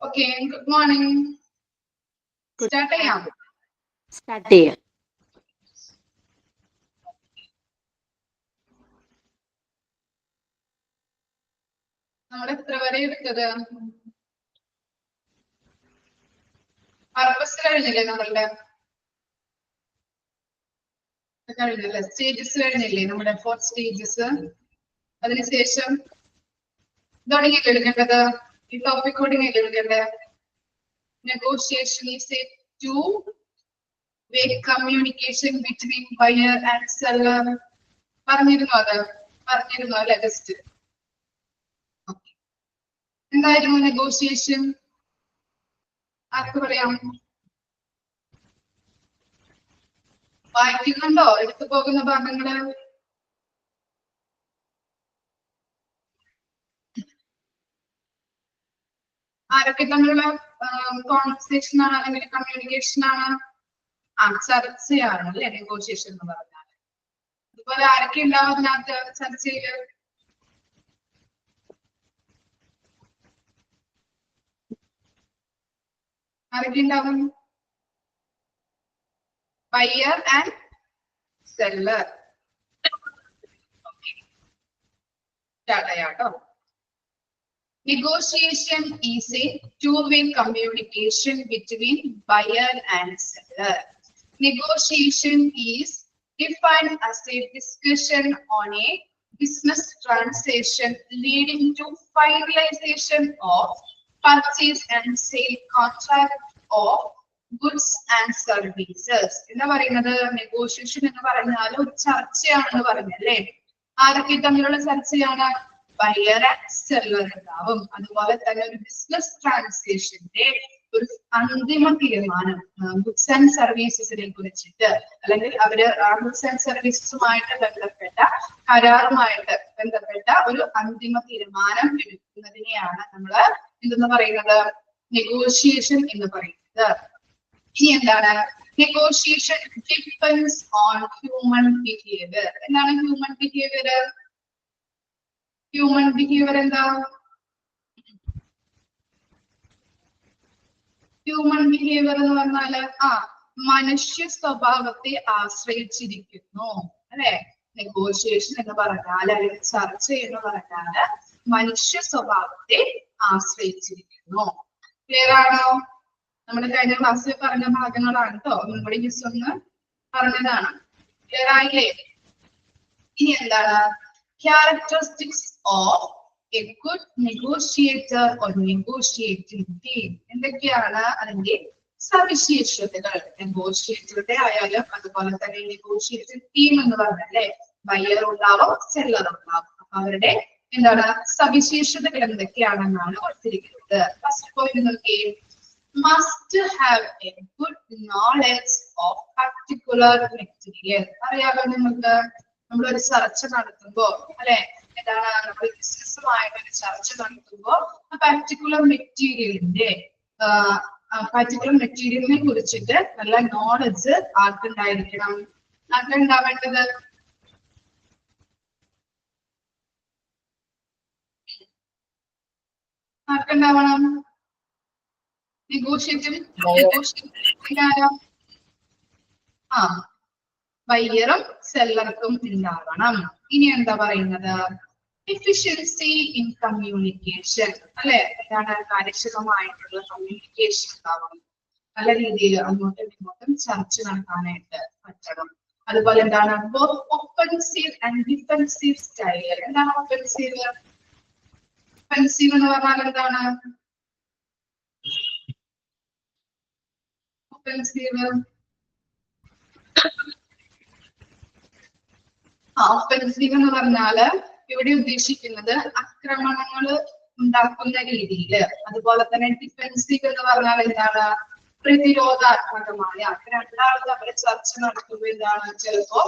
Okay, good morning. Start ചെയ്യാം. Start ചെയ്യാം. നമ്മൾ എത്ര വരെ എടുത്തത്? പർപ്പസ് കഴിഞ്ഞില്ലേ നമ്മളുടെ? കഴിഞ്ഞല്ലേ? സ്റ്റേജസ് കഴിഞ്ഞില്ലേ നമ്മുടെ 4 സ്റ്റേജസ്? അതിനുശേഷം തുടങ്ങിയല്ലേ എടുക്കേണ്ടത്? ഈ ടോപ്പിക് തുടങ്ങിയല്ലേ എടുക്കേണ്ടത്? Negotiation is a two-way communication between buyer and seller. പറഞ്ഞിരുന്നോ അത്? പറഞ്ഞിരുന്നോ അല്ലെ? ജസ്റ്റ് എന്തായിരുന്നു നെഗോഷിയേഷൻ? ആർക്ക് പറയാം? വായിക്കുന്നുണ്ടോ എടുത്തു പോകുന്ന ഭാഗങ്ങള്? ആരൊക്കെ തമ്മിലുള്ള കോൺവെർസേഷൻ ആണ് അല്ലെങ്കിൽ കമ്മ്യൂണിക്കേഷൻ ആണ്? ചർച്ചയാണ് അല്ലെ നെഗോഷിയേഷൻ എന്ന് പറഞ്ഞാൽ. അതുപോലെ ആരൊക്കെ ഉണ്ടാവും അതിനകത്ത് ചർച്ചയില്? ആരൊക്കെ ഉണ്ടാവും? Buyer and seller. കേട്ടോ. Negotiation is a two-way communication between buyer and seller. Negotiation is defined as a discussion on a business transaction leading to finalization of purchase and sale contract of goods and services. എന്താ പറയുന്നത്? Negotiation എന്ന് പറഞ്ഞാൽ ഒരു ചർച്ചയാണെന്ന് പറഞ്ഞല്ലേ? ആരൊക്കെ തമ്മിലുള്ള ചർച്ചയാണ്? Buyer and seller ഉണ്ടാവും. അതുപോലെ തന്നെ ഒരു ബിസിനസ് ട്രാൻസാക്ഷന്റെ ഒരു അന്തിമ തീരുമാനം ഗുഡ്സ് ആൻഡ് സർവീസസിനെ കുറിച്ചിട്ട്, അല്ലെങ്കിൽ അവര് ഗുഡ്സ് ആൻഡ് സർവീസസുമായിട്ട് ബന്ധപ്പെട്ട കരാറുമായിട്ട് ബന്ധപ്പെട്ട ഒരു അന്തിമ തീരുമാനം എടുക്കുന്നതിനെയാണ് നമ്മൾ എന്തെന്ന് പറയുന്നത്? നെഗോഷിയേഷൻ എന്ന് പറയുന്നത്. ഇനി എന്താണ്? Negotiation depends on human behaviour. എന്താണ് ഹ്യൂമൻ ബിഹേവിയർ? ഹ്യൂമൻ ബിഹേവിയർ എന്താ? ഹ്യൂമൻ ബിഹേവിയർ എന്ന് പറഞ്ഞാല് മനുഷ്യ സ്വഭാവത്തെ ആശ്രയിച്ചിരിക്കുന്നു അല്ലെ? നെഗോഷിയേഷൻ എന്ന് പറഞ്ഞാൽ അല്ലെങ്കിൽ ചർച്ച എന്ന് പറഞ്ഞാല് മനുഷ്യ സ്വഭാവത്തെ ആശ്രയിച്ചിരിക്കുന്നു. ക്ലിയർ ആണോ? നമ്മുടെ കഴിഞ്ഞ ക്ലാസ്സിൽ പറഞ്ഞ ഭാഗങ്ങളാണ് കേട്ടോ. ഒന്നുകൂടി മിസ് ഒന്ന് പറഞ്ഞതാണ്. ക്ലിയർ ആയില്ലേ? ഇനി എന്താണ്? Characteristics of a good negotiator or negotiating team. എന്തൊക്കെയാണ് അതിന്റെ സവിശേഷതകൾ? നെഗോഷിയേറ്ററുടെ ആയാലും അതുപോലെ തന്നെ നെഗോഷിയേറ്റർ ടീം എന്ന് പറഞ്ഞല്ലേ, ബയർ ഉണ്ടാവും, സെല്ലർ ഉണ്ടാവും. അപ്പൊ അവരുടെ എന്താണ് സവിശേഷതകൾ എന്തൊക്കെയാണെന്നാണ് കൊടുത്തിരിക്കുന്നത്. ഫസ്റ്റ് പോയിന്റ് നോക്കിയേ. Must have a good knowledge of particular material. അറിയാമോ നിങ്ങൾക്ക്? നമ്മളൊരു ചർച്ച നടത്തുമ്പോ അല്ലെ, എന്താണ് നമ്മൾ ബിസിനസ്സുമായിട്ട് ഒരു ചർച്ച നടത്തുമ്പോ പർട്ടിക്കുലർ മെറ്റീരിയലിനെ കുറിച്ചിട്ട് നല്ല നോളജ് ആർക്കുണ്ടായിരിക്കണം? ആർക്കുണ്ടാവേണ്ടത്? ആർക്കുണ്ടാവണം? ബയ്യറും സെല്ലർക്കും ഉണ്ടാവണം. ഇനി എന്താ പറയുന്നത്? എഫിഷ്യൻസി ഇൻ കമ്മ്യൂണിക്കേഷൻ അല്ലെ? എന്താണ്? കാര്യക്ഷമമായിട്ടുള്ള കമ്മ്യൂണിക്കേഷൻ ഉണ്ടാവണം. നല്ല രീതിയിൽ അങ്ങോട്ടും ഇങ്ങോട്ടും ചർച്ച നടത്താനായിട്ട് പറ്റണം. അതുപോലെ എന്താണ്? Offensive and defensive style. എന്താണ് ഒഫൻസീവ്? ഒഫൻസീവ് എന്ന് പറഞ്ഞാൽ എന്താണ്? ഒഫൻസീവ് ഒഫൻസീവ് എന്ന് പറഞ്ഞാല് ഇവിടെ ഉദ്ദേശിക്കുന്നത് ആക്രമണങ്ങൾ ഉണ്ടാക്കുന്ന രീതിയില്. അതുപോലെ തന്നെ ഡിഫെൻസീവ് എന്ന് പറഞ്ഞാൽ എന്താണ്? പ്രതിരോധാത്മകമായ. രണ്ടാൾ തമ്മിൽ ചർച്ച നടത്തുമ്പോൾ എന്താണ്? ചിലപ്പോ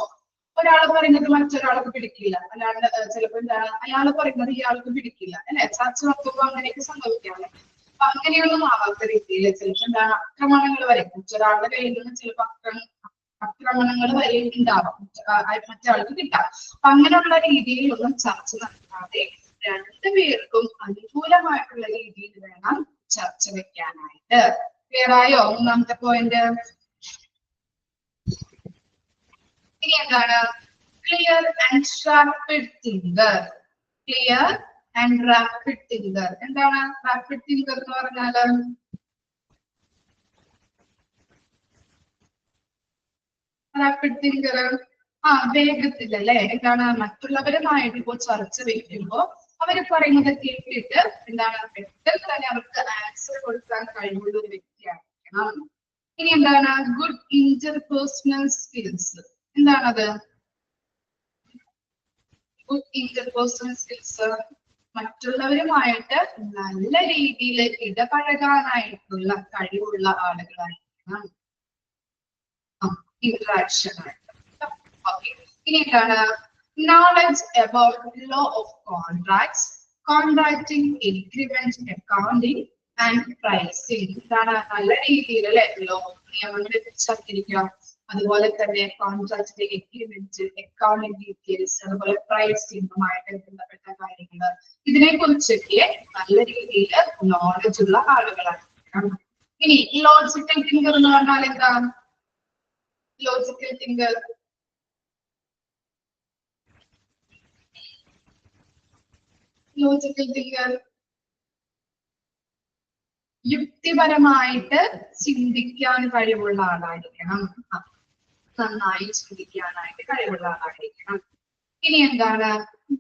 ഒരാൾ പറയുന്നത് മറ്റൊരാൾക്ക് പിടിക്കില്ല, അല്ലാണ്ട് ചിലപ്പോ എന്താണ് അയാൾ പറയുന്നത് ഇയാൾക്ക് പിടിക്കില്ല അല്ലെ? ചർച്ച നടത്തുമ്പോൾ അങ്ങനെയൊക്കെ സംഭവിക്കാറ്. അപ്പൊ അങ്ങനെയൊന്നും ആവാത്ത രീതിയിൽ ചിലപ്പോ എന്താണ് ആക്രമണങ്ങൾ വരെ മറ്റൊരാളുടെ കയ്യിൽ നിന്ന് ചിലപ്പോ ആക്രമണങ്ങൾ വരെ ഉണ്ടാവാം, മറ്റാൾക്ക് കിട്ടാം. അപ്പൊ അങ്ങനെയുള്ള രീതിയിലൊന്നും ചർച്ച നടത്താതെ രണ്ടുപേർക്കും അനുകൂലമായിട്ടുള്ള രീതിയിൽ വേണം ചർച്ച വെക്കാനായിട്ട്. ക്ലിയർ ആയോ മൂന്നാമത്തെ പോയിന്റ്? ഇനി എന്താണ്? Clear and rapid thinker. Clear and rapid thinker. എന്താണ് റാപ്പിഡ് തിങ്കർ എന്ന് പറഞ്ഞാല്? റാപ്പിഡ് തിങ്കർ വേഗത്തിൽ അല്ലെ, എന്താണ് മറ്റുള്ളവരുമായിട്ട് ഇപ്പോൾ ചർച്ച വയ്ക്കുമ്പോൾ അവര് പറയുന്നത് കേട്ടിട്ട് എന്താണ് പെട്ടെന്ന് തന്നെ അവർക്ക് ആൻസർ കൊടുക്കാൻ കഴിവുള്ള ഒരു വ്യക്തിയായിരിക്കണം. ഇനി എന്താണ്? Good interpersonal skills. എന്താണത്? ഗുഡ് ഇന്റർപേഴ്സണൽ സ്കിൽസ് മറ്റുള്ളവരുമായിട്ട് നല്ല രീതിയിൽ ഇടപഴകാനായിട്ടുള്ള കഴിവുള്ള ആളുകളായിരിക്കണം. interaction ആയിട്ട്. Okay. ഇനി എന്താണ്? Knowledge about law of contracts, contracting, agreement, accounting and pricing. ഇതാണ് നല്ല രീതിയിൽ അല്ലെ ലോ നിയമങ്ങളെ കുറിച്ച് അറിഞ്ഞിരിക്കുക. അതുപോലെ തന്നെ കോൺട്രാക്ടിന്റെ എഗ്രിമെന്റ്, അക്കൗണ്ടിംഗ് ഡീറ്റെയിൽസ്, അതുപോലെ പ്രൈസിംഗുമായിട്ട് ബന്ധപ്പെട്ട കാര്യങ്ങൾ, ഇതിനെ കുറിച്ചൊക്കെ നല്ല രീതിയിൽ നോളജ് ഉള്ള ആളുകളായിരിക്കണം. ഇനി ലോജിക്കൽ തിങ്കർ എന്ന് പറഞ്ഞാൽ എന്താ? ലോജിക്കൽ തിങ്കർ യുക്തിപരമായിട്ട് ചിന്തിക്കാൻ കഴിവുള്ള ആളായിരിക്കണം. നന്നായി ചിന്തിക്കാനായിട്ട് കഴിവുള്ള ആളായിരിക്കണം. ഇനി എന്താണ്?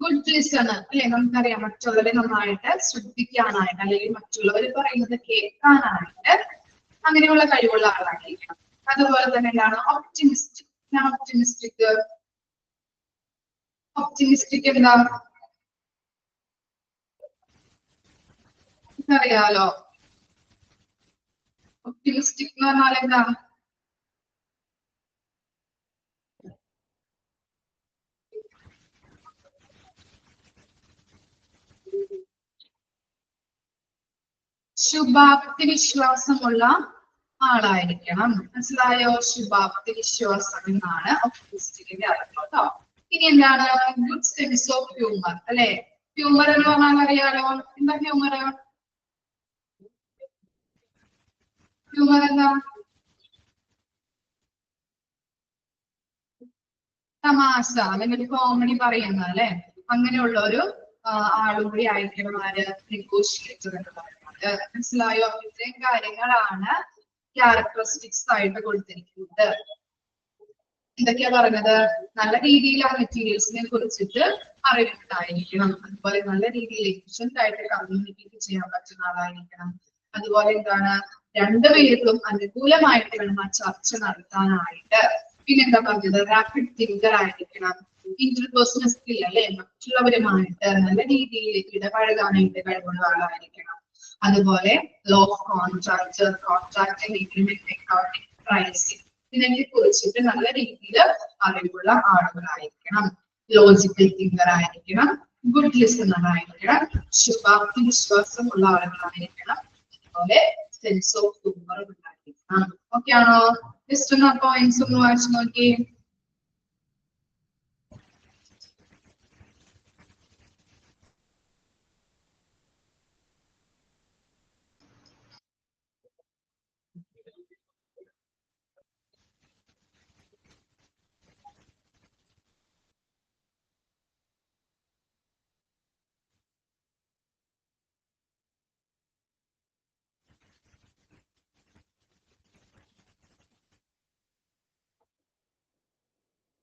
ഗുഡ് ലിസണർ അല്ലെ, നമുക്കറിയാം മറ്റുള്ളവരെ നന്നായിട്ട് ശ്രദ്ധിക്കാനായിട്ട് അല്ലെങ്കിൽ മറ്റുള്ളവർ പറയുന്നത് കേൾക്കാനായിട്ട് അങ്ങനെയുള്ള കഴിവുള്ള ആളായിരിക്കണം. അതുപോലെ തന്നെ എന്താണ്? ഒപ്റ്റിമിസ്റ്റിക്. ഒപ്റ്റിമിസ്റ്റിക് എന്താ? അറിയാലോ. ഒപ്റ്റിമിസ്റ്റിക് എന്ന് പറഞ്ഞാൽ എന്താ? ശുഭാപ്തി വിശ്വാസമുള്ള ആളായിരിക്കണം. മനസ്സിലായോ? ശുഭാപ്തി വിശ്വാസം എന്നാണ് ഒപ്റ്റിമിസ്റ്റിക്കിന്റെ അർത്ഥം കേട്ടോ. ഇനി എന്താണ്? ഗുഡ് സെൻസ് ഓഫ് ഹ്യൂമർ അല്ലെ. ഹ്യൂമർ എന്ന് പറഞ്ഞാൽ അറിയാലോ. എന്താ ഹ്യൂമർ? ഹ്യൂമർ എന്താ? തമാശ അല്ലെങ്കിൽ കോമഡി പറയുന്ന അല്ലെ, അങ്ങനെയുള്ള ഒരു ആളും കൂടി ആയിരിക്കണം ആര്? നെഗോഷിയേറ്റർ എന്ന് പറയുന്നത്. മനസ്സിലായോ? ഇത്രയും കാര്യങ്ങളാണ് ക്യാരക്ടറിസ്റ്റിക്സ് ആയിട്ട് കൊടുത്തിരിക്കുന്നത്. എന്തൊക്കെയാ പറഞ്ഞത്? നല്ല രീതിയിൽ ആ മെറ്റീരിയൽസിനെ കുറിച്ചിട്ട് അറിവുണ്ടായിരിക്കണം. അതുപോലെ നല്ല രീതിയിൽ എഫിഷ്യന്റ് ആയിട്ട് കമ്മ്യൂണിക്കേറ്റ് ചെയ്യാൻ പറ്റുന്ന ആളായിരിക്കണം. അതുപോലെ എന്താണ്? രണ്ടുപേർക്കും അനുകൂലമായിട്ട് വേണം ആ ചർച്ച നടത്താനായിട്ട്. പിന്നെന്താ പറഞ്ഞത്? റാപ്പിഡ് തിങ്കർ ആയിരിക്കണം. ഇന്റർപേഴ്സണൽ സ്കിൽ അല്ലെ, മറ്റുള്ളവരുമായിട്ട് നല്ല രീതിയിൽ ഇടപഴകാനായിട്ട് കഴിവുള്ള ആളായിരിക്കണം. അതുപോലെ law of contract, contract agreement, accounting, pricing, ഇതിനെ കുറിച്ചിട്ട് നല്ല രീതിയിൽ അറിവുള്ള ആളുകളായിരിക്കണം. ലോജിക്കൽ തിങ്കർ ആയിരിക്കണം. ഗുഡ് ലിസണർ ആയിരിക്കണം. ശുഭാപ്തി വിശ്വാസമുള്ള ആളുകളായിരിക്കണം. അതുപോലെ സെൻസ് ഓഫ് ഹ്യൂമർ ഉണ്ടായിരിക്കണം. ഓക്കെ ആണോ? ജസ്റ്റ് ഒന്ന് പോയിന്റ്സ് ഒന്ന് വായിച്ചു നോക്കിയേ.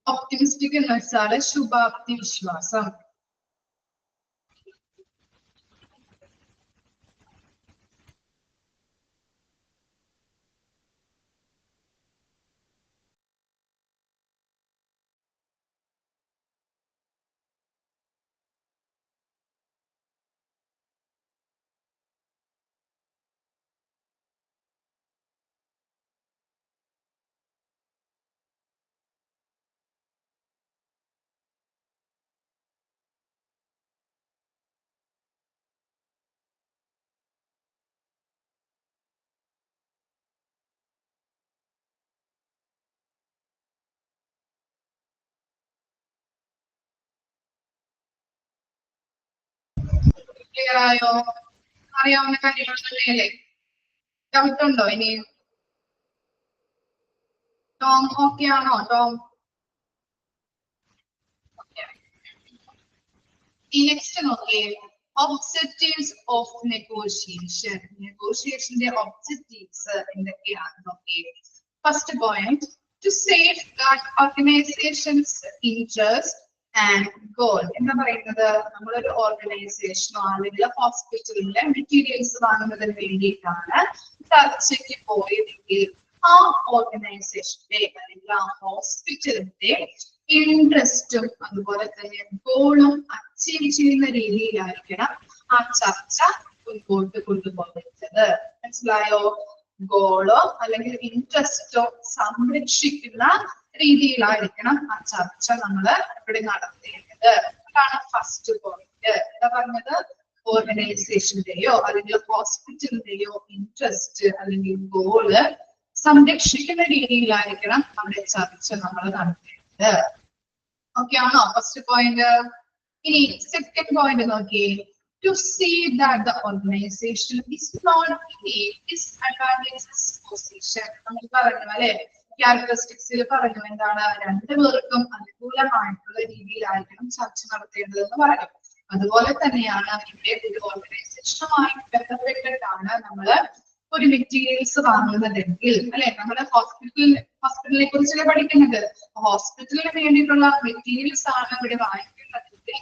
ഒപ്റ്റിമിസ്റ്റിക് എന്ന് വെച്ചാല് ശുഭാപ്തി വിശ്വാസം. ക്ലിയർ ആയോ? അറിയാവുന്ന കാര്യങ്ങൾ തന്നെയല്ലേ? ഡൗട്ട് ഉണ്ടോ ഇനി? ടോം ഓക്കെ ആണോ? ടോം നെക്സ്റ്റ് നോക്കിയേ, ഒബ്ജക്റ്റീവ്സ് ഓഫ് നെഗോഷിയേഷൻ. നെഗോഷിയേഷന്റെ ഒബ്ജക്റ്റീവ്സ് എന്തൊക്കെയാണ് നോക്കിയേ. First point, to safeguard organisations interest and goal. എന്താ പറയുന്നത്? നമ്മളൊരു ഓർഗനൈസേഷനോ അല്ലെങ്കിൽ ഹോസ്പിറ്റലിലെ മെറ്റീരിയൽസ് വാങ്ങുന്നതിന് വേണ്ടിയിട്ടാണ് ചർച്ചയ്ക്ക് പോയതെങ്കിൽ ആ ഓർഗനൈസേഷന്റെ അല്ലെങ്കിൽ ആ ഹോസ്പിറ്റലിന്റെ ഇൻട്രസ്റ്റും അതുപോലെ തന്നെ ഗോളും അച്ചീവ് ചെയ്യുന്ന രീതിയിലായിരിക്കണം ആ ചർച്ച മുൻപോട്ട് കൊണ്ടുപോകുന്നത്. മനസ്സിലായോ? ഗോളോ അല്ലെങ്കിൽ ഇൻട്രസ്റ്റോ സംരക്ഷിക്കുന്ന രീതിയിലായിരിക്കണം ആ ചർച്ച നമ്മൾ ഇവിടെ നടത്തേണ്ടത്. അതാണ് ഫസ്റ്റ് പോയിന്റ്. എന്താ പറഞ്ഞത്? ഓർഗനൈസേഷന്റെയോ അല്ലെങ്കിൽ ഹോസ്പിറ്റലിന്റെയോ ഇൻട്രസ്റ്റ് അല്ലെങ്കിൽ ഗോള് സംരക്ഷിക്കുന്ന രീതിയിലായിരിക്കണം അവിടെ ചർച്ച നമ്മൾ നടത്തേണ്ടത്. ഓക്കെ ആണോ? First point. ഇനി സെക്കൻഡ് പോയിന്റ് നോക്കിയേ, to see that the organization is not in a disadvantageous position. നമ്മൾ പറഞ്ഞു അല്ലെ, ക്യാരക്ടറിസ്റ്റിക്സിൽ പറഞ്ഞു എന്താണ്? രണ്ടുപേർക്കും അനുകൂലമായിട്ടുള്ള രീതിയിലായിരിക്കണം ചർച്ച നടത്തേണ്ടത് എന്ന് പറഞ്ഞു. അതുപോലെ തന്നെയാണ് ഇവിടെ ഒരു ഓർഗനൈസേഷനുമായി ബന്ധപ്പെട്ടിട്ടാണ് നമ്മൾ ഒരു മെറ്റീരിയൽസ് വാങ്ങുന്നതെങ്കിൽ അല്ലെ, നമ്മുടെ ഹോസ്പിറ്റലിനെ കുറിച്ചല്ലേ പഠിക്കുന്നത്. ഹോസ്പിറ്റലിന് വേണ്ടിയിട്ടുള്ള മെറ്റീരിയൽസ് ആണ് ഇവിടെ വാങ്ങിക്കുന്നതെങ്കിൽ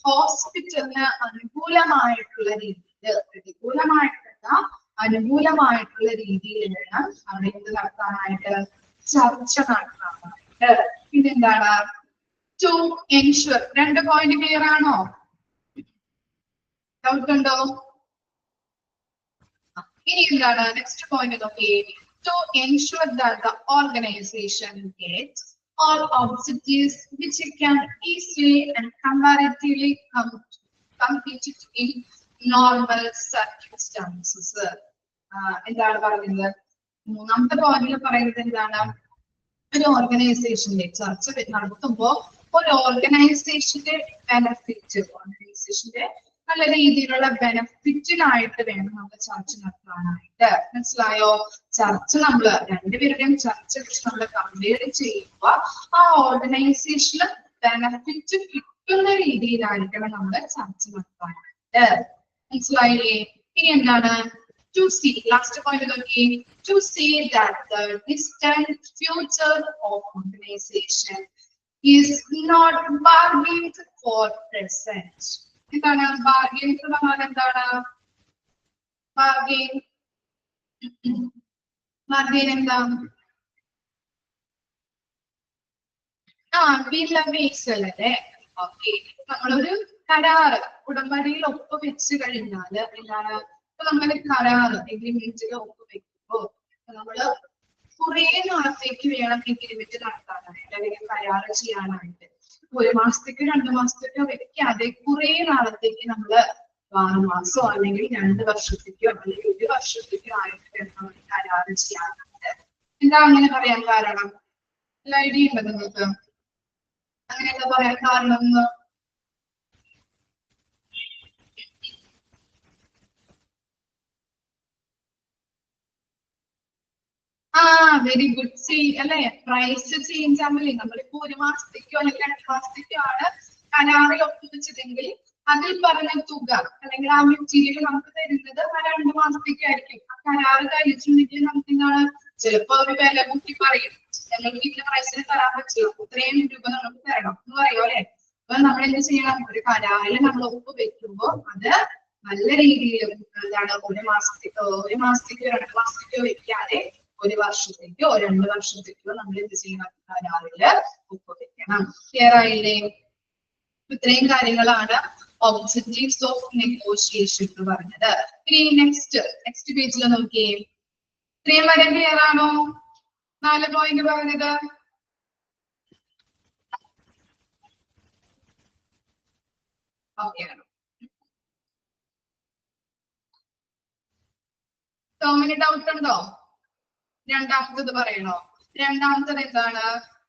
ഹോസ്പിറ്റലിന് അനുകൂലമായിട്ടുള്ള രീതിയിൽ, പ്രതികൂലമായിട്ടല്ല അനുകൂലമായിട്ടുള്ള രീതിയിൽ വേണം അവിടെ എന്ത് നടത്താനായിട്ട്? ചർച്ച നടത്താനായിട്ട്. പിന്നെന്താണ്? To ensure. രണ്ട് പോയിന്റ് ക്ലിയർ ആണോ? ഡൗട്ട് ഉണ്ടോ? ഇനി എന്താണ് നെക്സ്റ്റ് പോയിന്റ് നോക്കി, to ensure that the organisation gets all objectives which it can easily and comparatively compete in normal circumstances. എന്താണ് പറയുന്നത്? മൂന്നാമത്തെ പോയിന്റിൽ പറയുന്നത് എന്താണ്? ഒരു ഓർഗനൈസേഷന്റെ ചർച്ച നടത്തുമ്പോൾ ഒരു ഓർഗനൈസേഷന്റെ ബെനഫിറ്റ്, ഓർഗനൈസേഷന്റെ നല്ല രീതിയിലുള്ള ബെനഫിറ്റിനായിട്ട് വേണം നമ്മൾ ചർച്ച നടത്താനായിട്ട്. മനസ്സിലായോ? ചർച്ച നമ്മൾ രണ്ടുപേരുടെയും ചർച്ച വെച്ച് നമ്മൾ കമ്പയർ ചെയ്യുമ്പോൾ ആ ഓർഗനൈസേഷന് ബെനഫിറ്റ് കിട്ടുന്ന രീതിയിലായിരിക്കണം നമ്മൾ ചർച്ച നടത്താനായിട്ട്. മനസ്സിലായില്ലേ? ഇനി എന്താണ്? To see, last point നോക്കി, to see that the distant future of organization is not bargained for present. എന്താണ് ബാർഗെയിൻ എന്ന് പറഞ്ഞാൽ? എന്താണ് ബാർഗെയിൻ? ബാർഗെയിൻ എന്താ? വിലപേശലല്ലേ? ഓക്കെ, നമ്മളൊരു കരാറ് ഉടമ്പടിയിൽ ഒപ്പുവെച്ച് കഴിഞ്ഞാൽ എന്താണ്? ഇപ്പൊ നമ്മള് കരാറ് എഗ്രിമെന്റിൽ ഒപ്പുവെക്കുമ്പോ നമ്മള് കുറെ നാളത്തേക്ക് വേണം എഗ്രിമെന്റ് നടത്താനായിട്ട് അല്ലെങ്കിൽ കരാറ് ചെയ്യാനായിട്ട്. 1 മാസത്തേക്ക് 2 മാസത്തേക്കോ വെക്കാതെ കുറെ നാളത്തേക്ക് നമ്മള് 6 മാസോ അല്ലെങ്കിൽ 2 വർഷത്തേക്കോ അല്ലെങ്കിൽ 1 വർഷത്തേക്കോ ആയിട്ട് വേണം കരാറ് ചെയ്യാനായിട്ട്. എന്താ അങ്ങനെ പറയാൻ കാരണം? ഐഡിയ ഉണ്ടോ നിങ്ങൾക്ക്? അങ്ങനെ എന്താ പറയാൻ കാരണം? Very good. സി അല്ലെ, പ്രൈസ് ചേഞ്ച് ആവില്ലേ? നമ്മളിപ്പോ 1 മാസത്തേക്കോ അല്ലെങ്കിൽ 2 മാസത്തേക്കോ ആണ് കരാറിൽ ഒപ്പുവെച്ചതെങ്കിൽ അതിൽ പറഞ്ഞ തുക അല്ലെങ്കിൽ ആ മെറ്റീരിയൽ നമുക്ക് തരുന്നത് ആ 2 മാസത്തേക്കായിരിക്കും. ആ കരാറ് കഴിച്ചിട്ടുണ്ടെങ്കിൽ നമുക്ക് എന്താണ്? ചിലപ്പോ ഒരു വില കൂട്ടി പറയും, ഞങ്ങൾക്ക് ഇന്ന പ്രൈസിന് തരാൻ പറ്റില്ല, ഇത്രയും രൂപ നമുക്ക് തരണം എന്ന് പറയും അല്ലെ. അപ്പൊ നമ്മൾ എന്ത് ചെയ്യണം? ഒരു കരാറിൽ നമ്മൾ ഒപ്പുവെക്കുമ്പോ അത് നല്ല രീതിയിൽ എന്താണ് 1 മാസത്തേക്കോ 2 മാസത്തേക്കോ വെക്കാതെ 1 വർഷത്തേക്കോ 2 വർഷത്തേക്കോ നമ്മൾ എന്ത് ചെയ്യണം? കരാറില് ഒപ്പുവെക്കണം. ക്ലിയർ ആയില്ലേ? ഇത്രയും കാര്യങ്ങളാണ് ഒബ്ജക്റ്റീവ്സ് ഓഫ് നെഗോഷിയേഷൻ എന്ന് പറഞ്ഞത്. ഇനി നെക്സ്റ്റ് പേജിൽ നോക്കിയേ, ഇത്രയും വരെ ക്ലിയർ ആണോ? 4 പോയിന്റ് പറഞ്ഞത്. ഓക്കെ ആണോ? ടോമിന് ഡൗട്ട് ഉണ്ടോ? രണ്ടാമത്തത് പറയണോ? രണ്ടാമത്തത് എന്താണ്?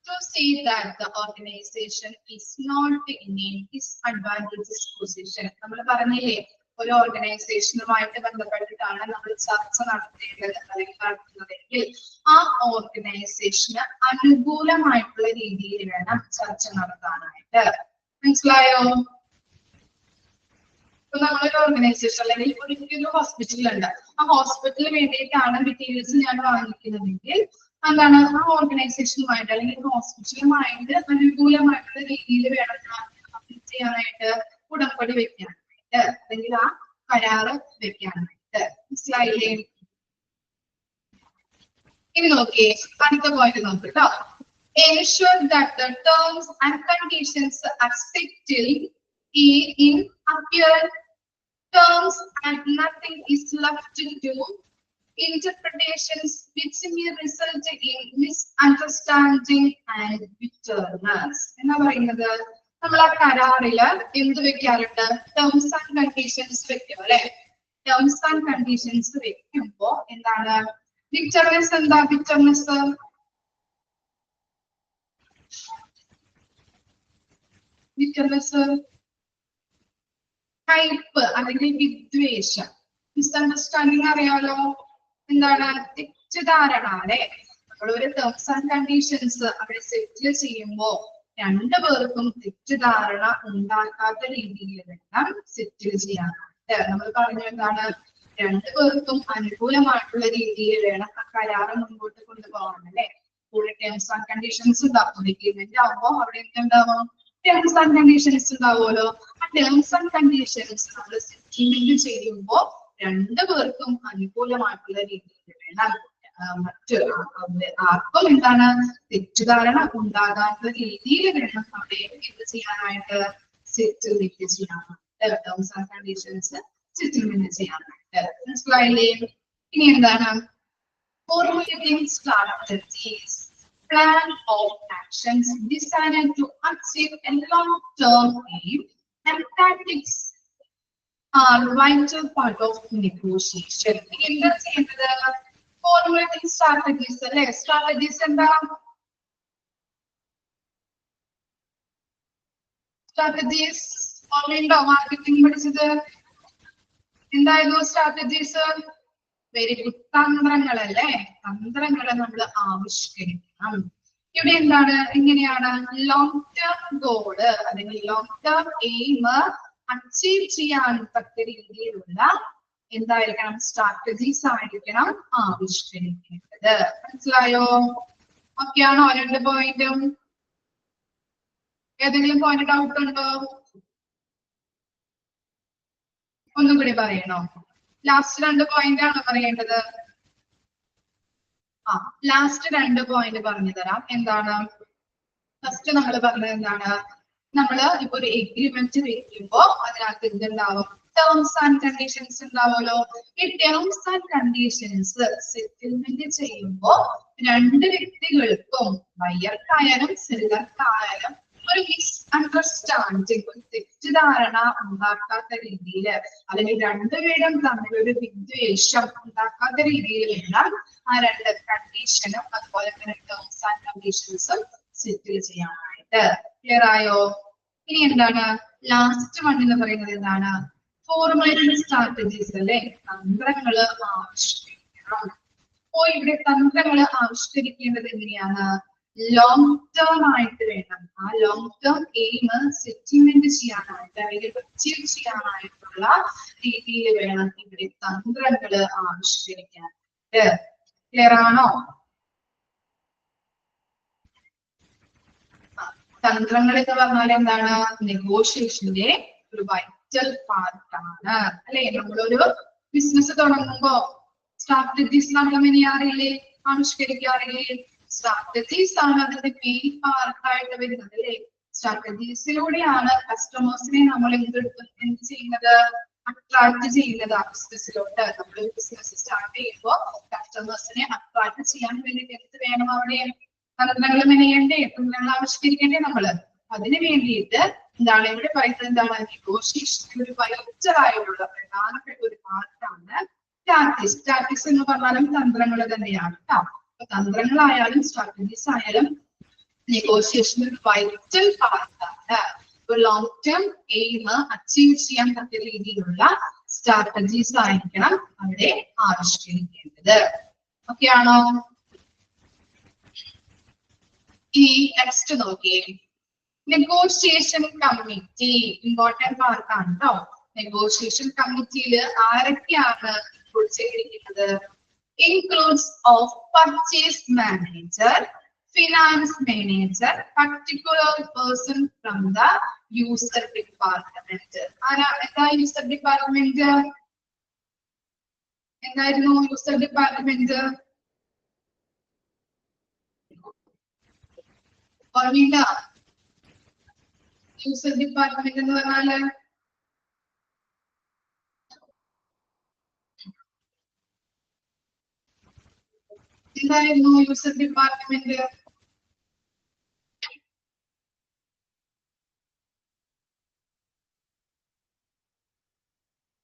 To see that the organization is not in a disadvantageous position. നമ്മൾ പറഞ്ഞില്ലേ ഒരു ഓർഗനൈസേഷനുമായിട്ട് ബന്ധപ്പെട്ടിട്ടാണ് നമ്മൾ ചർച്ച നടത്തേണ്ടത് അല്ലെങ്കിൽ നടത്തുന്നതെങ്കിൽ ആ ഓർഗനൈസേഷന് അനുകൂലമായിട്ടുള്ള രീതിയിൽ വേണം ചർച്ച നടത്താനായിട്ട്. മനസ്സിലായോ? ഇപ്പൊ നമ്മളൊരു ഓർഗനൈസേഷൻ അല്ലെങ്കിൽ ഒരു ഹോസ്പിറ്റൽ ഉണ്ട്, ആ ഹോസ്പിറ്റലിന് വേണ്ടിയിട്ടാണ് മെറ്റീരിയൽസ് ഞാൻ വാങ്ങിക്കുന്നതെങ്കിൽ എന്താണ് ആ ഓർഗനൈസേഷനുമായിട്ട് അല്ലെങ്കിൽ ഹോസ്പിറ്റലുമായിട്ട് അനുകൂലമായിട്ടുള്ള രീതിയിൽ വേണം ചെയ്യാനായിട്ട് ഉടമ്പടി വെക്കാനായിട്ട് അല്ലെങ്കിൽ ആ കരാറ് വെക്കാനായിട്ട്. മനസ്സിലായില്ലേ? ഇനി നോക്കിയേ, അടുത്ത പോയിന്റ് നോക്ക് കേട്ടോ. Ensure that the terms and conditions are settled in appear terms and nothing is left to interpretations which may result in misunderstanding and bitterness. എന്നാ പറയുന്നത്? നമ്മൾ ആ കരാറില് എന്ത് വെക്കാറുണ്ട്? ടേംസ് ആൻഡ് കണ്ടീഷൻസ് വെക്കും അല്ലെ? ടേംസ് ആൻഡ് കണ്ടീഷൻസ് വെക്കുമ്പോ എന്താണ് ബിറ്റർനെസ്? എന്താ ബിറ്റർനെസ്? ബിറ്റർനെസ് കയ്പ് അല്ലെങ്കിൽ വിദ്വേഷം. മിസ്അണ്ടർസ്റ്റാൻഡിങ് അറിയാലോ, എന്താണ്? തെറ്റിദ്ധാരണ അല്ലെ? നമ്മളൊരു ടേംസ് ആൻഡ് കണ്ടീഷൻസ് അവിടെ സെറ്റിൽ ചെയ്യുമ്പോ രണ്ടുപേർക്കും തെറ്റിദ്ധാരണ ഉണ്ടാക്കാത്ത രീതിയിൽ വേണം സെറ്റിൽ ചെയ്യാനായിട്ട്. നമ്മൾ പറഞ്ഞു എന്താണ്? രണ്ടുപേർക്കും അനുകൂലമായിട്ടുള്ള രീതിയിൽ വേണം ആ കരാറ് മുൻപോട്ട് കൊണ്ടുപോകാൻ അല്ലെ? കൂടെ ടേംസ് ആൻഡ് കണ്ടീഷൻസ് ഉണ്ടാവും. എഗ്രിമെന്റ് ആവുമ്പോ അവിടെ എന്തുണ്ടാവും? ടേംസ് ആൻഡ് കണ്ടീഷൻസ് ഉണ്ടാവുമല്ലോ. ആ ടേംസ് ആൻഡ് കണ്ടീഷൻസ് നമ്മൾ സെറ്റിൽമെന്റ് ചെയ്യുമ്പോ രണ്ടുപേർക്കും അനുകൂലമായിട്ടുള്ള രീതിയിൽ വേണം. മറ്റ് ആർക്കും എന്താണ് തെറ്റിദ്ധാരണ ഉണ്ടാകാത്ത രീതിയിൽ വേണം അവിടെ എന്ത് ചെയ്യാനായിട്ട്? സെറ്റിൽമെന്റ് ചെയ്യാനായിട്ട്. ടേംസ് ആൻഡ് കണ്ടീഷൻസ് സെറ്റിൽമെന്റ് ചെയ്യാനായിട്ട്. മനസ്സിലായില്ലേ? ഇനി എന്താണ്? Formulating strategies, plan of actions designed to achieve a long-term aim, and tactics are vital part of negotiation. എന്താ ചെയ്യുന്നത്? Formulating strategies അല്ലെ? Strategies എന്താ? Strategies ഓർമ്മയുണ്ടോ? മാർക്കറ്റിംഗ് പഠിച്ചത് എന്തായിരുന്നു? Strategies very good. തന്ത്രങ്ങളല്ലേ? തന്ത്രങ്ങളെ നമ്മൾ ആവിഷ്കരിക്കണം. ഇവിടെ എന്താണ്? എങ്ങനെയാണ് ലോങ് ടേം ഗോള് അല്ലെങ്കിൽ ലോങ് ടേം എയിം അച്ചീവ് ചെയ്യാൻ തക്ക രീതിയിലുള്ള എന്തായിരിക്കണം? സ്ട്രാറ്റജീസ് ആയിരിക്കണം ആവിഷ്കരിക്കേണ്ടത്. മനസ്സിലായോ? ഓക്കെ ആണോ? രണ്ട് പോയിന്റും ഏതെങ്കിലും പോയിന്റ് ഡൗട്ട് ഉണ്ടോ? ഒന്നും കൂടി പറയണോ? ലാസ്റ്റ് രണ്ട് പോയിന്റ് ആണോ പറയേണ്ടത്? ലാസ്റ്റ് രണ്ട് പോയിന്റ് പറഞ്ഞു തരാം. എന്താണ്? ഫസ്റ്റ് നമ്മൾ പറഞ്ഞത് എന്താണ്? നമ്മള് ഇപ്പൊ ഒരു എഗ്രിമെന്റ് വെക്കുമ്പോ അതിനകത്ത് എന്തുണ്ടാവും? ടേംസ് ആൻഡ് കണ്ടീഷൻസ് ഉണ്ടാവുമല്ലോ. ഈ ടേംസ് ആൻഡ് കണ്ടീഷൻസ് സെറ്റിൽമെന്റ് ചെയ്യുമ്പോ രണ്ട് വ്യക്തികൾക്കും ബയ്യർക്കായാലും സെല്ലർക്കായാലും ഒരു മിസ്അണ്ടർസ്റ്റാൻഡിങ്, ഒരു തെറ്റിദ്ധാരണ ഉണ്ടാക്കാത്ത രീതിയിൽ അല്ലെങ്കിൽ രണ്ടുപേരും തമ്മിലൊരു വിദ്വേഷം ഉണ്ടാക്കാത്ത രീതിയിൽ വേണം ആ രണ്ട് കണ്ടീഷനും അതുപോലെ തന്നെ ടേംസ് ആൻഡ് കണ്ടീഷൻസും സെറ്റിൽ ചെയ്യാനായിട്ട്. ക്ലിയർ ആയോ? ഇനി എന്താണ്? ലാസ്റ്റ് വൺ എന്ന് പറയുന്നത് എന്താണ്? ഫോർമുലേറ്റിംഗ് സ്ട്രാറ്റജീസ് അല്ലെ? തന്ത്രങ്ങൾ ആവിഷ്കരിക്കണം. അപ്പോ ഇവിടെ തന്ത്രങ്ങൾ ആവിഷ്കരിക്കേണ്ടത് എങ്ങനെയാണ്? ലോങ് ടേം ആയിട്ട് വേണം. ആ ലോങ് ടേം എയിം സെറ്റിൽമെന്റ് ചെയ്യാനായിട്ട് അല്ലെങ്കിൽ അച്ചീവ് ചെയ്യാനായിട്ടുള്ള രീതിയിൽ വേണം ഇവിടെ തന്ത്രങ്ങൾ ആവിഷ്കരിക്കാനായിട്ട്. ക്ലിയർ ആണോ? തന്ത്രങ്ങൾ എന്ന് പറഞ്ഞാൽ എന്താണ്? നെഗോഷിയേഷന്റെ ഒരു വൈറ്റൽ പാർട്ടാണ് അല്ലെ? നമ്മളൊരു ബിസിനസ് തുടങ്ങുമ്പോ സ്ട്രാറ്റജീസ് നമ്മൾ എങ്ങനെ അറിയില്ലേ? ആവിഷ്കരിക്കാറില്ലേ? സ്ട്രാറ്റജീസ് ആണ് അതിന്റെ മെയിൻ പാർട്ടായിട്ട് വരുന്നത് അല്ലെ? സ്ട്രാറ്റജീസിലൂടെയാണ് കസ്റ്റമേഴ്സിനെ നമ്മൾ എന്ത് ചെയ്യുന്നത്? അട്രാക്ട് ചെയ്യുന്നത് ആ ബിസിനസ്സിലോട്ട്. നമ്മൾ ബിസിനസ് സ്റ്റാർട്ട് ചെയ്യുമ്പോൾ കസ്റ്റമേഴ്സിനെ അട്രാക്ട് ചെയ്യാൻ വേണ്ടിയിട്ട് എന്ത് വേണം? അവിടെ തന്ത്രങ്ങൾ മെനയണ്ടേ? തന്ത്രങ്ങൾ ആവിഷ്കരിക്കണ്ടേ നമ്മള്? അതിന് വേണ്ടിയിട്ട് എന്താണ് ഇവിടെ പറയുന്നത്? എന്താണ്? നെഗോഷിയേഷൻ ഒരു വൈറ്റലായിട്ടുള്ള പ്രധാനപ്പെട്ട ഒരു പാർട്ടാണ് ടാക്ടിക്സ്. ടാക്ടിക്സ് എന്ന് പറഞ്ഞാലും തന്ത്രങ്ങൾ തന്നെയാണ് കേട്ടോ. തന്ത്രങ്ങളായാലും സ്ട്രാറ്റജീസ് ആയാലും നെഗോഷിയേഷൻ ഒരു വൈറ്റൽ പാർട്ടാണ്. ഒരു ലോങ് ടേം എയിം അച്ചീവ് ചെയ്യാൻ തക്ക രീതിയിലുള്ള സ്ട്രാറ്റജീസ് ആയിരിക്കണം അവിടെ ആവിഷ്കരിക്കേണ്ടത്. ഓക്കെ ആണോ? ഈ നെക്സ്റ്റ് നോക്കിയേ, നെഗോഷിയേഷൻ കമ്മിറ്റി ഇമ്പോർട്ടന്റ് പാർട്ടാണ് കേട്ടോ. നെഗോഷിയേഷൻ കമ്മിറ്റിയിൽ ആരൊക്കെയാണ് ഉൾച്ചേർന്നിരിക്കുന്നത്? Includes of purchase manager, finance manager, particular person from the user department. എന്താ യൂസർ ഡിപ്പാർട്ട്മെന്റ്? എന്തായിരുന്നു യൂസർ ഡിപ്പാർട്ട്മെന്റ്? ഓർമ്മയില്ല? യൂസർ ഡിപ്പാർട്ട്മെന്റ് എന്ന് പറഞ്ഞാല് എന്തായിരുന്നു യൂസർ ഡിപ്പാർട്ട്മെന്റ്?